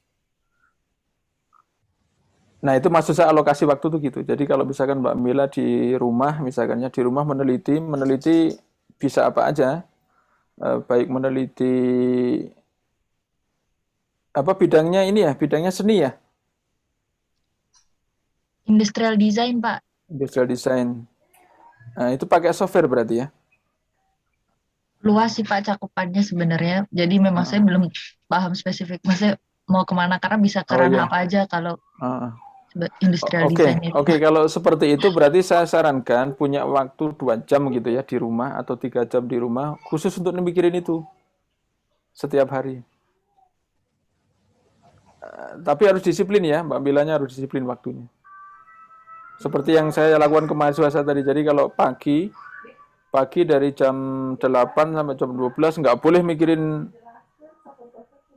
Nah, itu maksud saya alokasi waktu tuh gitu. Jadi kalau misalkan Mbak Mila di rumah, misalkannya di rumah meneliti bisa apa aja. Baik meneliti bidangnya ini ya, bidangnya seni ya. Industrial design, Pak. Industrial design. Nah, itu pakai software berarti ya? Luas sih Pak cakupannya sebenarnya. Jadi memang saya belum paham spesifik. Maksudnya mau kemana, karena bisa ke ranah apa aja kalau industrial design itu. Oke, kalau seperti itu berarti saya sarankan punya waktu 2 jam gitu ya di rumah atau 3 jam di rumah khusus untuk mikirin itu setiap hari. Tapi harus disiplin ya, Mbak Milanya harus disiplin waktunya. Seperti yang saya lakukan ke mahasiswa saya tadi. Jadi kalau pagi dari jam 8 sampai jam 12 nggak boleh mikirin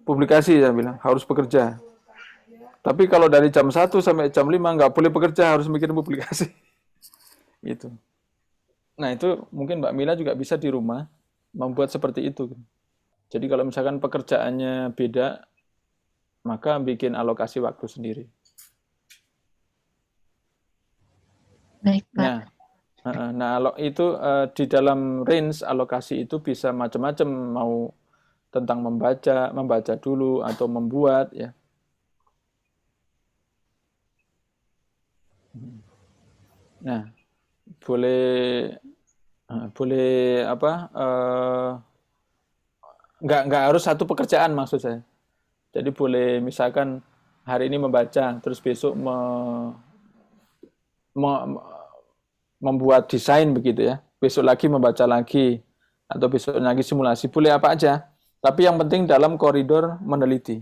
publikasi, saya bilang, harus bekerja. Tapi kalau dari jam 1 sampai jam 5 nggak boleh bekerja, harus mikirin publikasi. Gitu. Nah itu mungkin Mbak Mila juga bisa di rumah membuat seperti itu. Jadi kalau misalkan pekerjaannya beda, maka bikin alokasi waktu sendiri. Baik, Pak. Nah, itu di dalam range alokasi itu bisa macam-macam, mau tentang membaca dulu atau membuat ya. Nah, boleh nggak harus satu pekerjaan maksud saya. Jadi boleh misalkan hari ini membaca, terus besok membuat desain begitu ya. Besok lagi membaca lagi atau besok lagi simulasi, boleh apa aja. Tapi yang penting dalam koridor meneliti.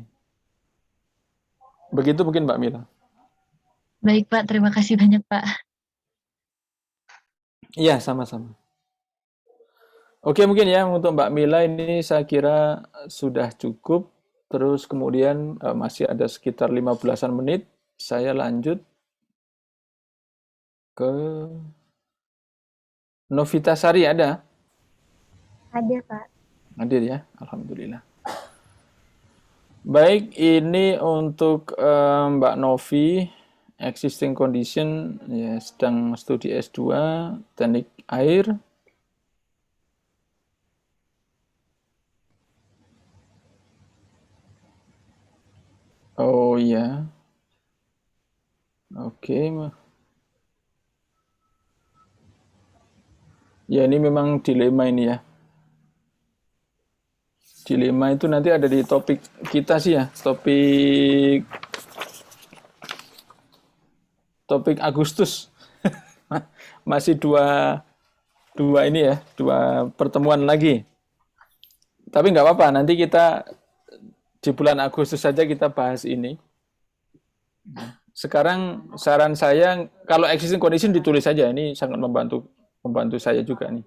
Begitu mungkin Mbak Mila. Baik Pak, terima kasih banyak Pak. Iya, sama-sama. Oke, mungkin ya untuk Mbak Mila ini saya kira sudah cukup. Terus kemudian masih ada sekitar 15-an menit. Saya lanjut ke Novita Sari, ada? Ada, Pak. Hadir ya, alhamdulillah. Baik, ini untuk Mbak Novi, existing condition, ya, sedang studi S2, teknik air. Oh iya. Oke. Ya ini memang dilema ini ya. Dilema itu nanti ada di topik kita sih ya, topik Agustus. Masih dua ini ya, 2 pertemuan lagi. Tapi nggak apa-apa, nanti kita di bulan Agustus saja kita bahas ini. Sekarang saran saya, kalau existing condition ditulis saja, ini sangat membantu saya juga nih.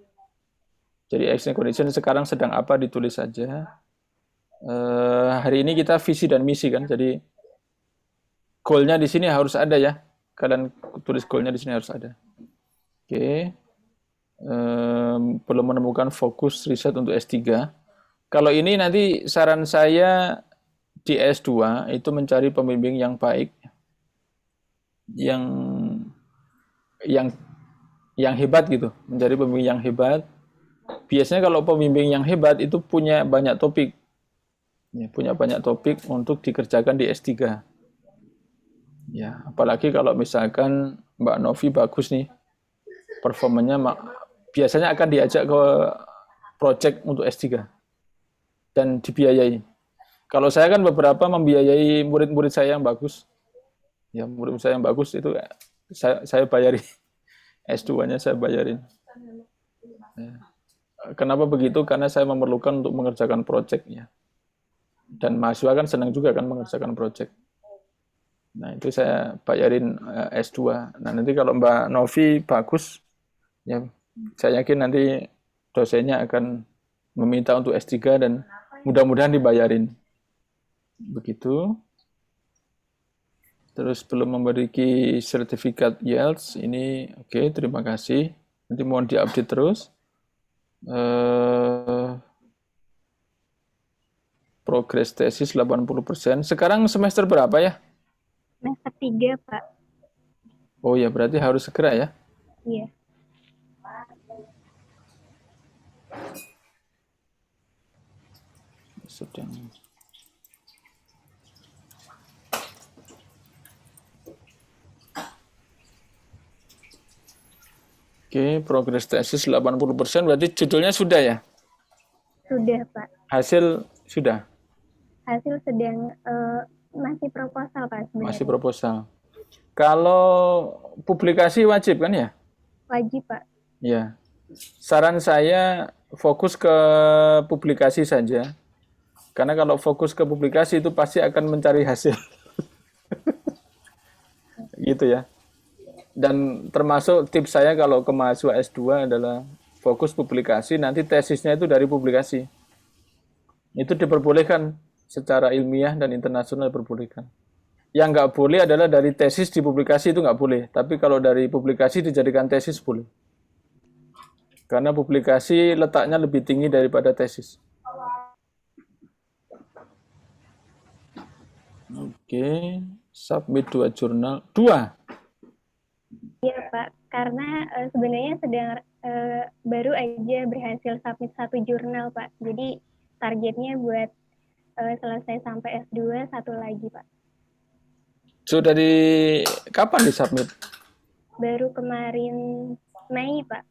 Jadi existing condition sekarang sedang apa ditulis saja. Hari ini kita visi dan misi kan, jadi goalnya di sini harus ada ya. Kalian tulis goalnya di sini harus ada. Oke. Belum menemukan fokus riset untuk S3. Kalau ini nanti saran saya di S2 itu mencari pembimbing yang baik, yang hebat gitu, mencari pembimbing yang hebat. Biasanya kalau pembimbing yang hebat itu punya banyak topik, ya, punya banyak topik untuk dikerjakan di S3. Ya, apalagi kalau misalkan Mbak Novi bagus nih, performanya biasanya akan diajak ke project untuk S3 dan dibiayai. Kalau saya kan beberapa membiayai murid-murid saya yang bagus. Ya, murid saya yang bagus itu saya bayari. S2-nya saya bayarin. Ya. Kenapa begitu? Karena saya memerlukan untuk mengerjakan project-nya. Dan mahasiswa kan senang juga kan mengerjakan project. Nah, itu saya bayarin S2. Nah, nanti kalau Mbak Novi bagus, ya saya yakin nanti dosennya akan meminta untuk S3 dan mudah-mudahan dibayarin. Begitu. Terus belum memiliki sertifikat IELTS, ini oke, terima kasih. Nanti mohon diupdate terus. Progres tesis 80%. Sekarang semester berapa ya? Semester 3, Pak. Oh ya, berarti harus segera ya? Iya. Sedang. Oke, progres tesis 80%, berarti judulnya sudah ya? Sudah, Pak. Hasil sudah? Hasil sedang masih proposal, Pak, sebenarnya. Masih proposal. Kalau publikasi wajib kan ya? Wajib, Pak. Ya. Saran saya fokus ke publikasi saja. Karena kalau fokus ke publikasi itu pasti akan mencari hasil. Gitu ya. Dan termasuk tips saya kalau ke mahasiswa S2 adalah fokus publikasi, nanti tesisnya itu dari publikasi. Itu diperbolehkan secara ilmiah dan internasional diperbolehkan. Yang nggak boleh adalah dari tesis di publikasi itu nggak boleh. Tapi kalau dari publikasi dijadikan tesis boleh. Karena publikasi letaknya lebih tinggi daripada tesis. Oke, submit 2 jurnal. 2? Iya, Pak. Karena sebenarnya sedang baru aja berhasil submit 1 jurnal, Pak. Jadi targetnya buat selesai sampai S2 1 lagi, Pak. Sudah kapan disubmit? Baru kemarin Mei, Pak.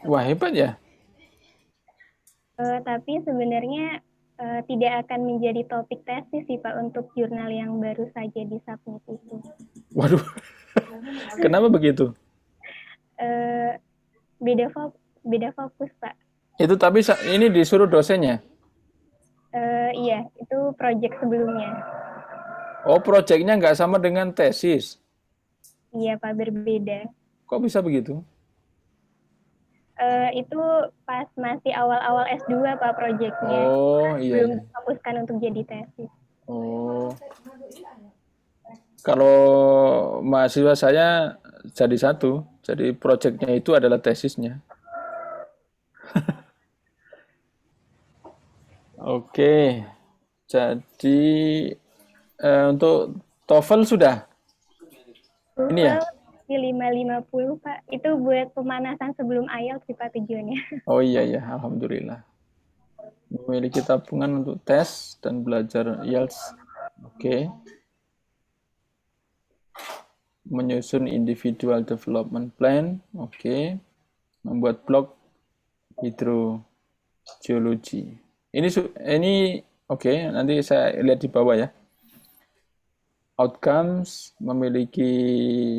Wah, hebat ya. Tapi sebenarnya tidak akan menjadi topik tesis sih, Pak, untuk jurnal yang baru saja disubmit itu. Waduh, kenapa begitu? Beda fokus, Pak. Itu tapi ini disuruh dosennya? Iya, itu proyek sebelumnya. Oh, proyeknya nggak sama dengan tesis? Iya, Pak, berbeda. Kok bisa begitu? Itu pas masih awal-awal S2, Pak, proyeknya. Oh, iya. Belum difokuskan untuk jadi tesis. Oh. Kalau mahasiswa saya jadi satu, jadi proyeknya itu adalah tesisnya. Oke, jadi untuk TOEFL sudah? Ini ya? 550, Pak. Itu buat pemanasan sebelum IELTS sih, Pak, tujuannya. Oh iya, alhamdulillah. Memiliki tabungan untuk tes dan belajar IELTS. Oke. Menyusun individual development plan. Oke. Membuat blog hidrogeologi. Ini oke, nanti saya lihat di bawah ya. Outcomes memiliki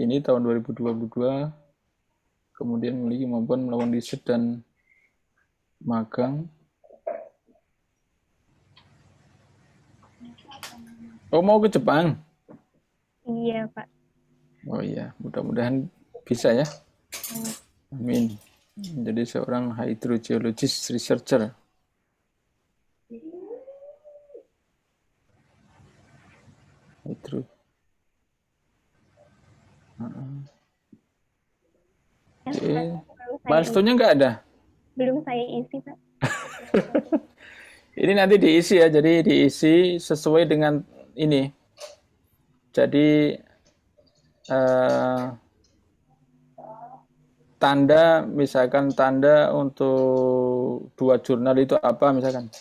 ini tahun 2022, kemudian memiliki kemampuan melakukan riset dan magang. Oh, mau ke Jepang? Iya, Pak. Oh iya, mudah-mudahan bisa ya. Amin. Jadi seorang hydrogeologist researcher. Hydro. Milestone-nya nggak ada? Belum saya isi, Pak. Ini nanti diisi ya, jadi diisi sesuai dengan ini. Jadi tanda, misalkan tanda untuk 2 jurnal itu apa misalkan.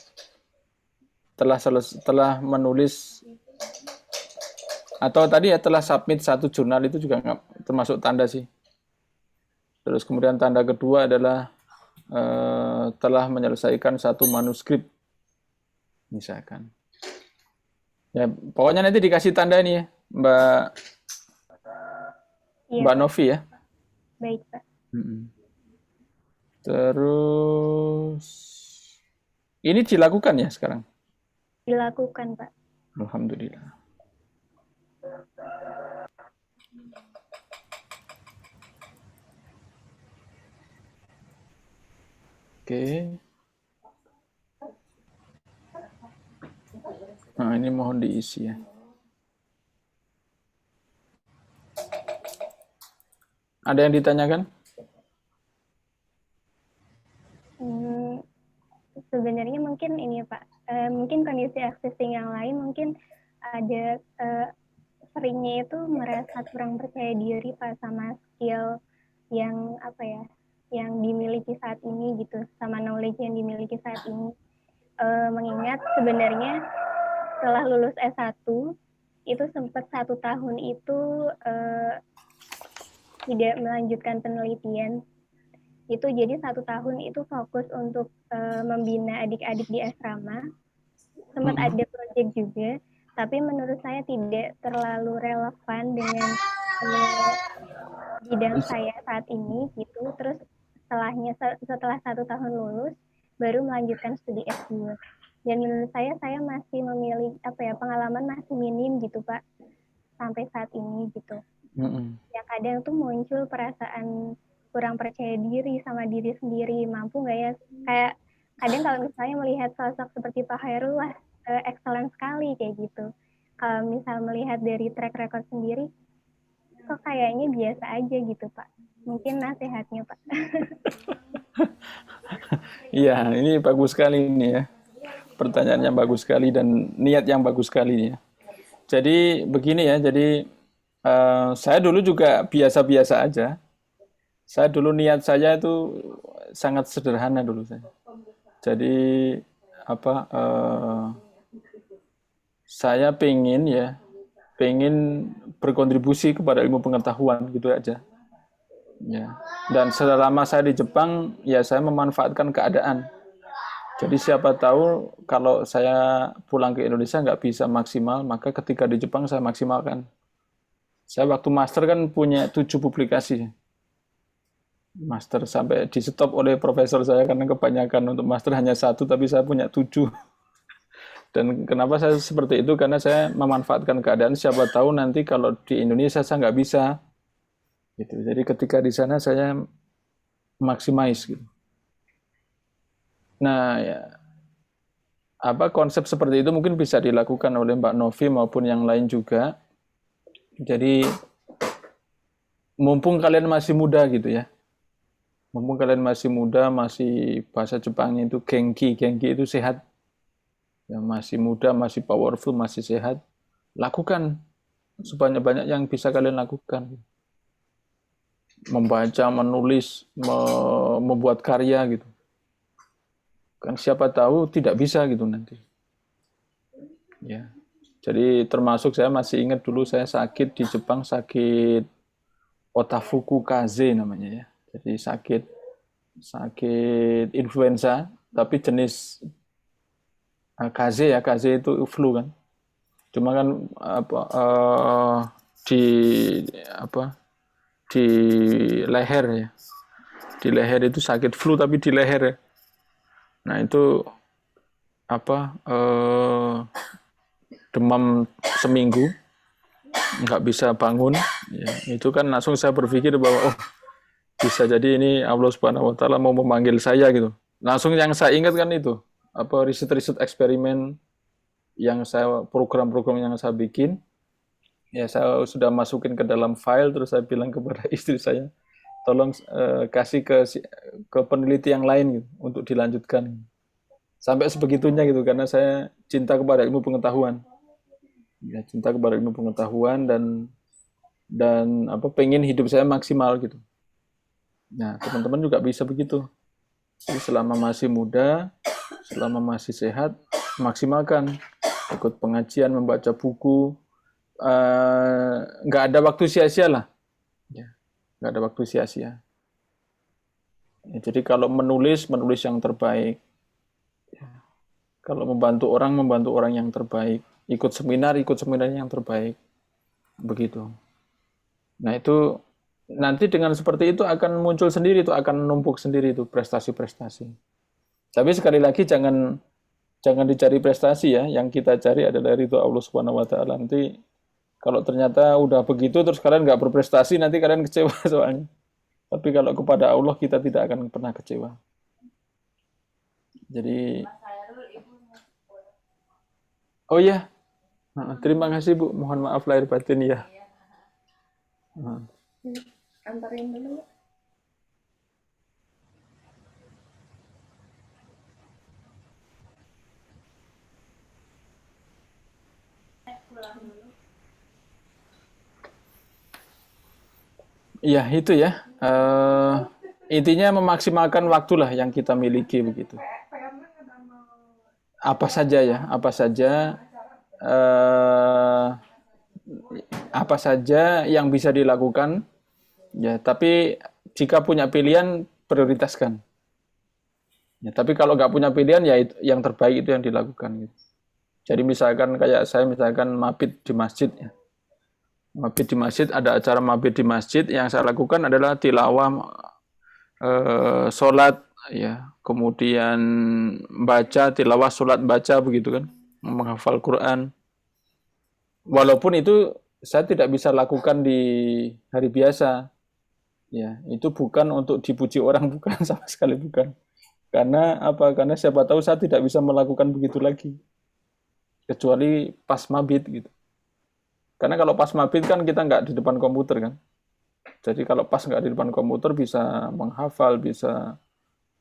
telah menulis atau tadi ya telah submit satu jurnal itu juga nggak termasuk tanda sih. Terus kemudian tanda kedua adalah telah menyelesaikan satu manuskrip misalkan. Ya pokoknya nanti dikasih tanda ini ya Mbak Iya, Mbak Pak. Novi ya. Baik, Pak. Terus ini dilakukan ya sekarang? Dilakukan, Pak. Alhamdulillah. Oke. Nah, ini mohon diisi ya. Ada yang ditanyakan? Sebenarnya mungkin ini ya, Pak. Mungkin kondisi existing yang lain mungkin ada seringnya itu merasa kurang percaya diri Pak sama skill yang apa ya, yang dimiliki saat ini gitu, sama knowledge yang dimiliki saat ini. Mengingat sebenarnya setelah lulus S1 itu sempat 1 tahun itu tidak melanjutkan penelitian. Itu jadi 1 tahun itu fokus untuk membina adik-adik di asrama. Sempat ada proyek juga, tapi menurut saya tidak terlalu relevan dengan bidang saya saat ini gitu. Terus setelah 1 tahun lulus baru melanjutkan studi S2. Dan menurut saya masih memilih pengalaman masih minim gitu Pak sampai saat ini gitu. Ya kadang tuh muncul perasaan kurang percaya diri sama diri sendiri, mampu nggak ya, kayak kadang kalau misalnya melihat sosok seperti Pak Khairul, wah excellent sekali kayak gitu. Kalau misal melihat dari track record sendiri, kok kayaknya biasa aja gitu Pak. Mungkin nasihatnya Pak. Iya, ini bagus sekali ini ya. Pertanyaannya bagus sekali dan niat yang bagus sekali ya. Jadi begini ya, jadi saya dulu juga biasa-biasa aja. Saya dulu niat saya itu sangat sederhana dulu saya. Jadi saya pengen berkontribusi kepada ilmu pengetahuan gitu aja. Ya. Dan selama saya di Jepang, ya saya memanfaatkan keadaan. Jadi siapa tahu kalau saya pulang ke Indonesia nggak bisa maksimal, maka ketika di Jepang saya maksimalkan. Saya waktu master kan punya 7 publikasi. Master sampai di stop oleh profesor saya karena kebanyakan, untuk master hanya 1 tapi saya punya 7. Dan kenapa saya seperti itu? Karena saya memanfaatkan keadaan, siapa tahu nanti kalau di Indonesia saya nggak bisa gitu. Jadi ketika di sana saya maksimis gitu. Nah ya, konsep seperti itu mungkin bisa dilakukan oleh Mbak Novi maupun yang lain juga. Jadi mumpung kalian masih muda gitu ya. Mumpung kalian masih muda, masih bahasa Jepangnya itu genki itu sehat. Ya, masih muda, masih powerful, masih sehat. Lakukan sebanyak-banyak yang bisa kalian lakukan. Membaca, menulis, membuat karya gitu. Kan siapa tahu tidak bisa gitu nanti. Ya. Jadi termasuk saya masih ingat dulu saya sakit di Jepang, sakit Otafuku Kaze namanya ya. Jadi sakit influenza, tapi jenis Kaze ya, Kaze itu flu kan. Cuma kan di leher ya. Di leher itu sakit flu tapi di leher ya. Nah itu demam seminggu, nggak bisa bangun. Ya, itu kan langsung saya berpikir bahwa bisa jadi ini Allah Subhanahu Wa Taala mau memanggil saya gitu. Langsung yang saya ingat kan itu riset eksperimen yang saya program-program yang saya bikin. Ya saya sudah masukin ke dalam file, terus saya bilang kepada istri saya, tolong kasih ke peneliti yang lain gitu, untuk dilanjutkan. Sampai sebegitunya gitu, karena saya cinta kepada ilmu pengetahuan. Ya, cinta kepada ilmu pengetahuan dan pengen hidup saya maksimal gitu. Nah, teman-teman juga bisa begitu. Jadi selama masih muda, selama masih sehat, maksimalkan. Ikut pengajian, membaca buku, nggak ada waktu sia-sia lah. Ya, nggak ada waktu sia-sia. Ya, jadi kalau menulis yang terbaik. Ya. Kalau membantu orang yang terbaik. Ikut seminar yang terbaik. Begitu. Nah itu nanti dengan seperti itu akan muncul sendiri, itu akan numpuk sendiri itu prestasi-prestasi. Tapi sekali lagi jangan dicari prestasi ya, yang kita cari adalah ridho Allah Subhanahu wa taala. Nanti kalau ternyata udah begitu terus kalian nggak berprestasi, nanti kalian kecewa soalnya. Tapi kalau kepada Allah kita tidak akan pernah kecewa. Jadi oh ya, terima kasih Bu, mohon maaf lahir batin ya. Antarin dulu. Iya itu ya. Intinya memaksimalkan waktulah yang kita miliki begitu. Apa saja ya, apa saja yang bisa dilakukan. Ya, tapi jika punya pilihan prioritaskan. Ya, tapi kalau nggak punya pilihan ya yang terbaik itu yang dilakukan. Gitu. Jadi misalkan kayak saya mabit di masjid ya. Mabit di masjid, ada acara mabit di masjid, yang saya lakukan adalah tilawah, sholat, ya, kemudian baca, tilawah, sholat, baca, begitu kan, menghafal Quran. Walaupun itu saya tidak bisa lakukan di hari biasa, ya, itu bukan untuk dipuji orang, bukan, sama sekali bukan. Karena apa? Karena siapa tahu saya tidak bisa melakukan begitu lagi, kecuali pas mabit gitu. Karena kalau pas mabit kan kita nggak di depan komputer kan. Jadi kalau pas nggak di depan komputer bisa menghafal, bisa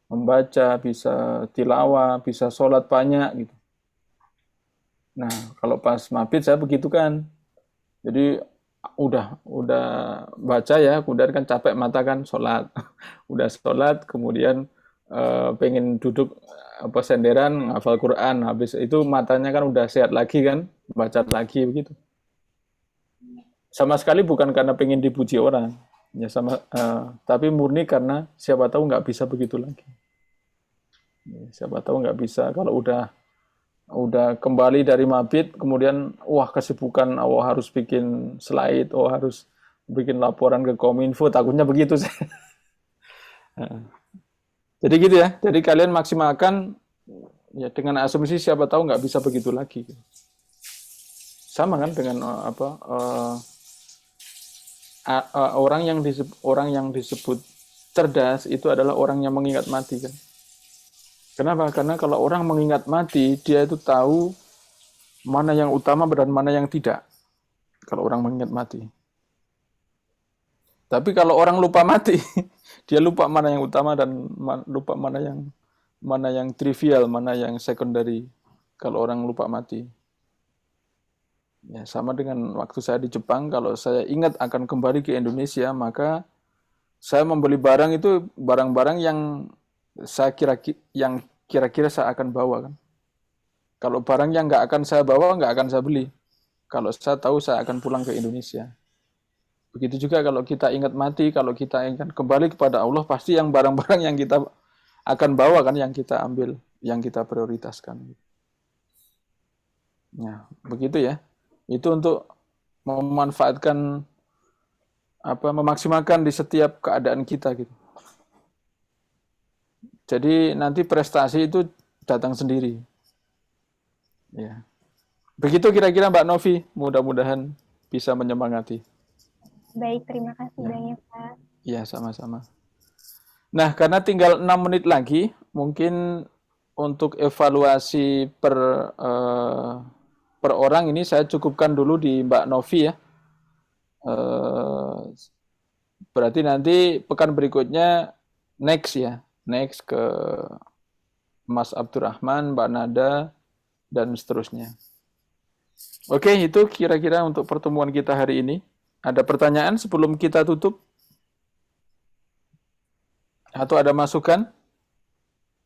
membaca, bisa tilawah, bisa sholat banyak gitu. Nah kalau pas mabit saya begitu kan. Jadi udah baca ya, kemudian kan capek mata kan sholat. Udah sholat, kemudian pengen duduk senderan ngafal Quran. Habis itu matanya kan udah sehat lagi kan, baca lagi begitu. Sama sekali bukan karena pengen dipuji orang, ya tapi murni karena siapa tahu nggak bisa begitu lagi. Ya, siapa tahu nggak bisa kalau udah kembali dari mabit, kemudian wah kesibukan, harus bikin slide, harus bikin laporan ke Kominfo, takutnya begitu sih. Jadi gitu ya. Jadi kalian maksimalkan ya dengan asumsi siapa tahu nggak bisa begitu lagi. Sama kan dengan orang yang disebut cerdas itu adalah orang yang mengingat mati kan. Kenapa? Karena kalau orang mengingat mati, dia itu tahu mana yang utama dan mana yang tidak. Kalau orang mengingat mati. Tapi kalau orang lupa mati, dia lupa mana yang utama dan lupa mana yang trivial, mana yang secondary. Kalau orang lupa mati. Ya, sama dengan waktu saya di Jepang, kalau saya ingat akan kembali ke Indonesia, maka saya membeli barang itu barang-barang yang saya kira-kira saya akan bawa kan. Kalau barang yang nggak akan saya bawa, nggak akan saya beli. Kalau saya tahu saya akan pulang ke Indonesia. Begitu juga kalau kita ingat mati, kalau kita ingin kembali kepada Allah, pasti yang barang-barang yang kita akan bawa kan, yang kita ambil, yang kita prioritaskan. Nah, begitu ya. Itu untuk memanfaatkan memaksimalkan di setiap keadaan kita gitu. Jadi nanti prestasi itu datang sendiri. Ya. Begitu kira-kira Mbak Novi, mudah-mudahan bisa menyemangati. Baik, terima kasih banyak Pak. Iya, sama-sama. Nah, karena tinggal 6 menit lagi, mungkin untuk evaluasi per orang ini saya cukupkan dulu di Mbak Novi ya. Berarti nanti pekan berikutnya next ke Mas Abdurrahman, Mbak Nada, dan seterusnya. Oke, itu kira-kira untuk pertemuan kita hari ini. Ada pertanyaan sebelum kita tutup? Atau ada masukan?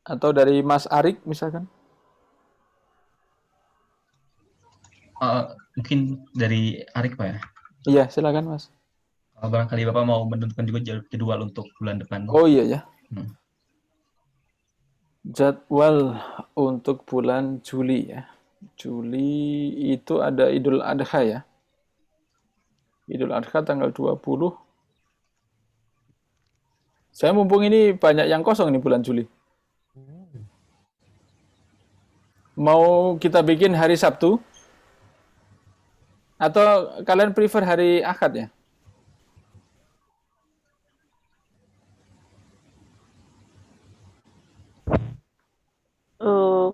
Atau dari Mas Arik misalkan? Mungkin dari Arik Pak ya. Iya, silakan Mas. Barangkali Bapak mau menentukan juga jadwal untuk bulan depan. Oh iya ya. Hmm. Jadwal untuk bulan Juli ya. Juli itu ada Idul Adha ya. Idul Adha tanggal 20. Saya mumpung ini banyak yang kosong nih bulan Juli. Mau kita bikin hari Sabtu? Atau kalian prefer hari Ahad ya?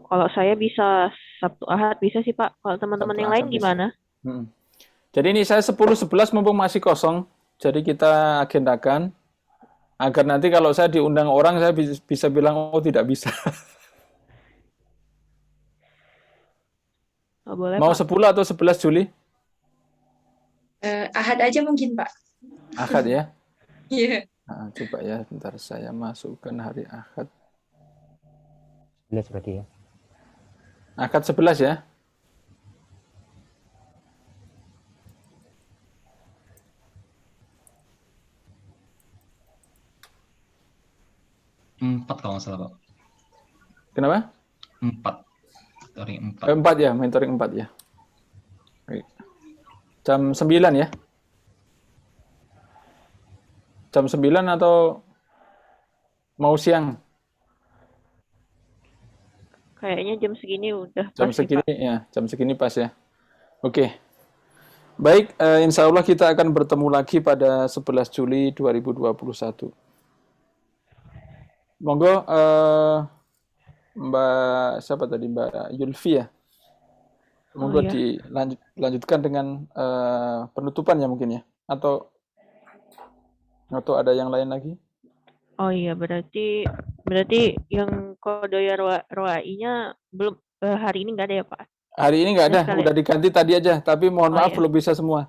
Kalau saya bisa Sabtu Ahad bisa sih Pak. Kalau teman-teman Sabtu yang Ahad lain bisa. gimana? Jadi ini saya 10-11 mumpung masih kosong. Jadi kita agendakan agar nanti kalau saya diundang orang saya bisa bilang oh tidak bisa. Oh, boleh Mau Pak. 10 atau 11 Juli? Ahad aja mungkin, Pak. Ahad ya. Iya. Nah, coba ya, bentar saya masukkan hari Ahad. 11 berarti ya. Ahad 11 ya. Empat kalau nggak salah Pak. Kenapa? 4. Sorry, 4. 4 ya, mentoring 4 ya. Baik. Jam 9 ya. Jam 9 atau mau siang? Kayaknya jam segini udah Jam pas sih, segini Pak. ya, jam segini pas ya. Oke. Baik, insya Allah kita akan bertemu lagi pada 11 Juli 2021. Monggo Mbak siapa tadi, Mbak Yulfi ya. Monggo iya. dilanjutkan dengan penutupan ya mungkin ya. Atau ada yang lain lagi? Oh iya, berarti yang kode ROAI-nya belum hari ini nggak ada ya Pak? Hari ini nggak ada, sekali. udah diganti tadi aja. Tapi mohon maaf iya. belum bisa semua.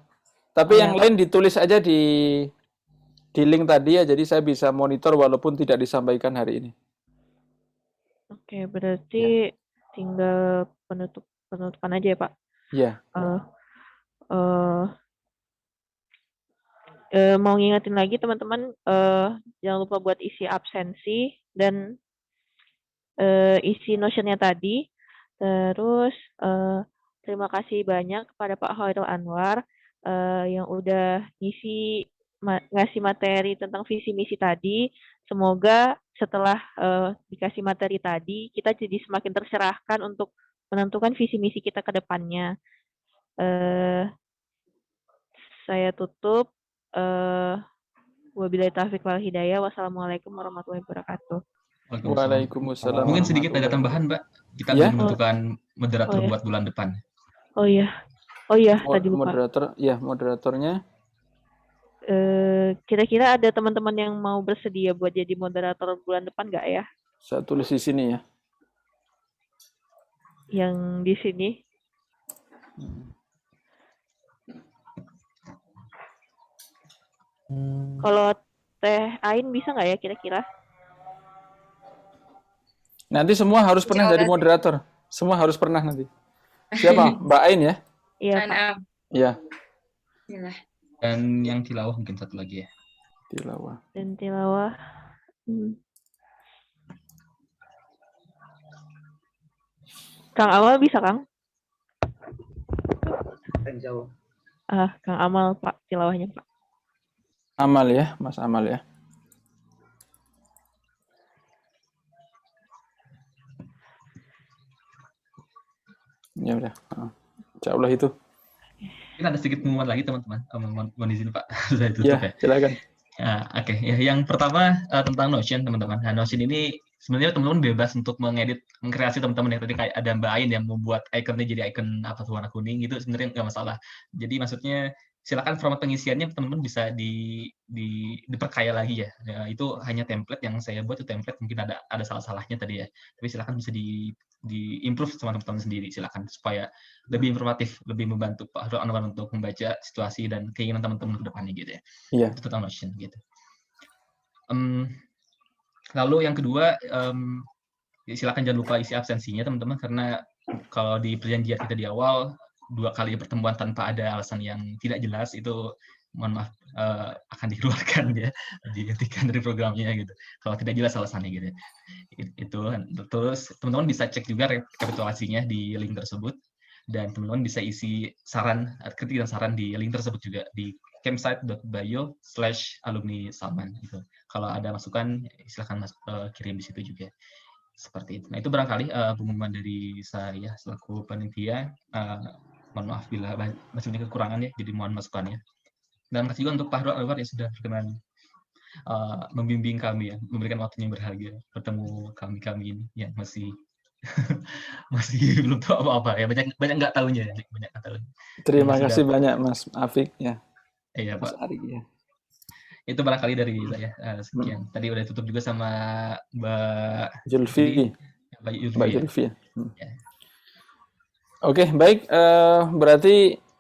Tapi yang lain ditulis aja di link tadi ya, jadi saya bisa monitor walaupun tidak disampaikan hari ini. Oke, berarti tinggal penutupan aja ya Pak. Iya. Mau ngingetin lagi teman-teman, jangan lupa buat isi absensi dan isi notionnya tadi. Terus terima kasih banyak kepada Pak Khairul Anwar yang udah ngasih materi tentang visi misi tadi. Semoga setelah dikasih materi tadi, kita jadi semakin tercerahkan untuk menentukan visi misi kita ke depannya. Saya tutup. Wabillahi taufiq wal hidayah. Wassalamualaikum warahmatullahi wabarakatuh. Waalaikumsalam. Mungkin sedikit ada tambahan, Mbak. Kita Ya? belum menentukan moderator buat bulan depan. Oh iya, tadi lupa. Moderatornya. Kira-kira ada teman-teman yang mau bersedia buat jadi moderator bulan depan nggak ya? Saya tulis di sini ya. Yang di sini. Kalau Teh Ain bisa nggak ya kira-kira? Nanti semua harus pernah jadi moderator. Semua harus pernah nanti. Siapa? Mbak Ain ya? Iya, Pak. Iya. Dan yang tilawah mungkin satu lagi ya. Tilawah. Dan tilawah. Kang Amal bisa, Kang? Jauh. Kang Amal, Pak, tilawahnya, Pak. Amal ya, Mas Amal ya. Ya udah. Insya Allah itu. Kita ada sedikit pengumuman lagi teman-teman. Mohon izin Pak. Saya tutup ya. Silakan. Oke. Ya, yang pertama tentang Notion teman-teman. Nah, Notion ini sebenarnya teman-teman bebas untuk mengkreasi teman-teman yang tadi kayak ada Mbak Ain yang membuat ikonnya jadi ikon apa warna kuning gitu sebenarnya nggak masalah. Jadi maksudnya silakan format pengisiannya teman-teman bisa diperkaya lagi ya. Itu hanya template yang saya buat, itu template mungkin ada salah-salahnya tadi ya. Tapi silakan bisa di-improve sama teman-teman sendiri, silakan supaya lebih informatif, lebih membantu Pak Khairul Anwar untuk membaca situasi dan keinginan teman-teman ke depannya gitu ya. Iya. Itu tentang Notion gitu. Lalu yang kedua silakan jangan lupa isi absensinya teman-teman, karena kalau di perjanjian kita di awal 2 kali pertemuan tanpa ada alasan yang tidak jelas itu mohon maaf akan dikeluarkan ya, dihentikan dari programnya gitu. Kalau tidak jelas alasannya gitu. Itu terus teman-teman bisa cek juga rekapitulasinya di link tersebut, dan teman-teman bisa isi saran, kritik dan saran di link tersebut juga di campsite.bio/alumni Salman gitu. Kalau ada masukan silakan kirim di situ juga. Seperti itu. Nah, itu barangkali pengumuman dari saya selaku panitia. Mohon maaf bila masih banyak kekurangan ya, jadi mohon masukannya. Dan makasih juga untuk Pak Anwar yang sudah berkenan membimbing kami ya, memberikan waktunya yang berharga bertemu kami ini yang masih masih belum tahu apa-apa ya, banyak nggak tahunya ya, banyak nggak tahu. Terima kasih banyak Mas Afik ya. Iya Mas Pak. Arik ya. Itu barangkali dari saya sekian. Tadi udah tutup juga sama Mbak Julfi. Mbak Julfi. Ya. Oke, baik. Berarti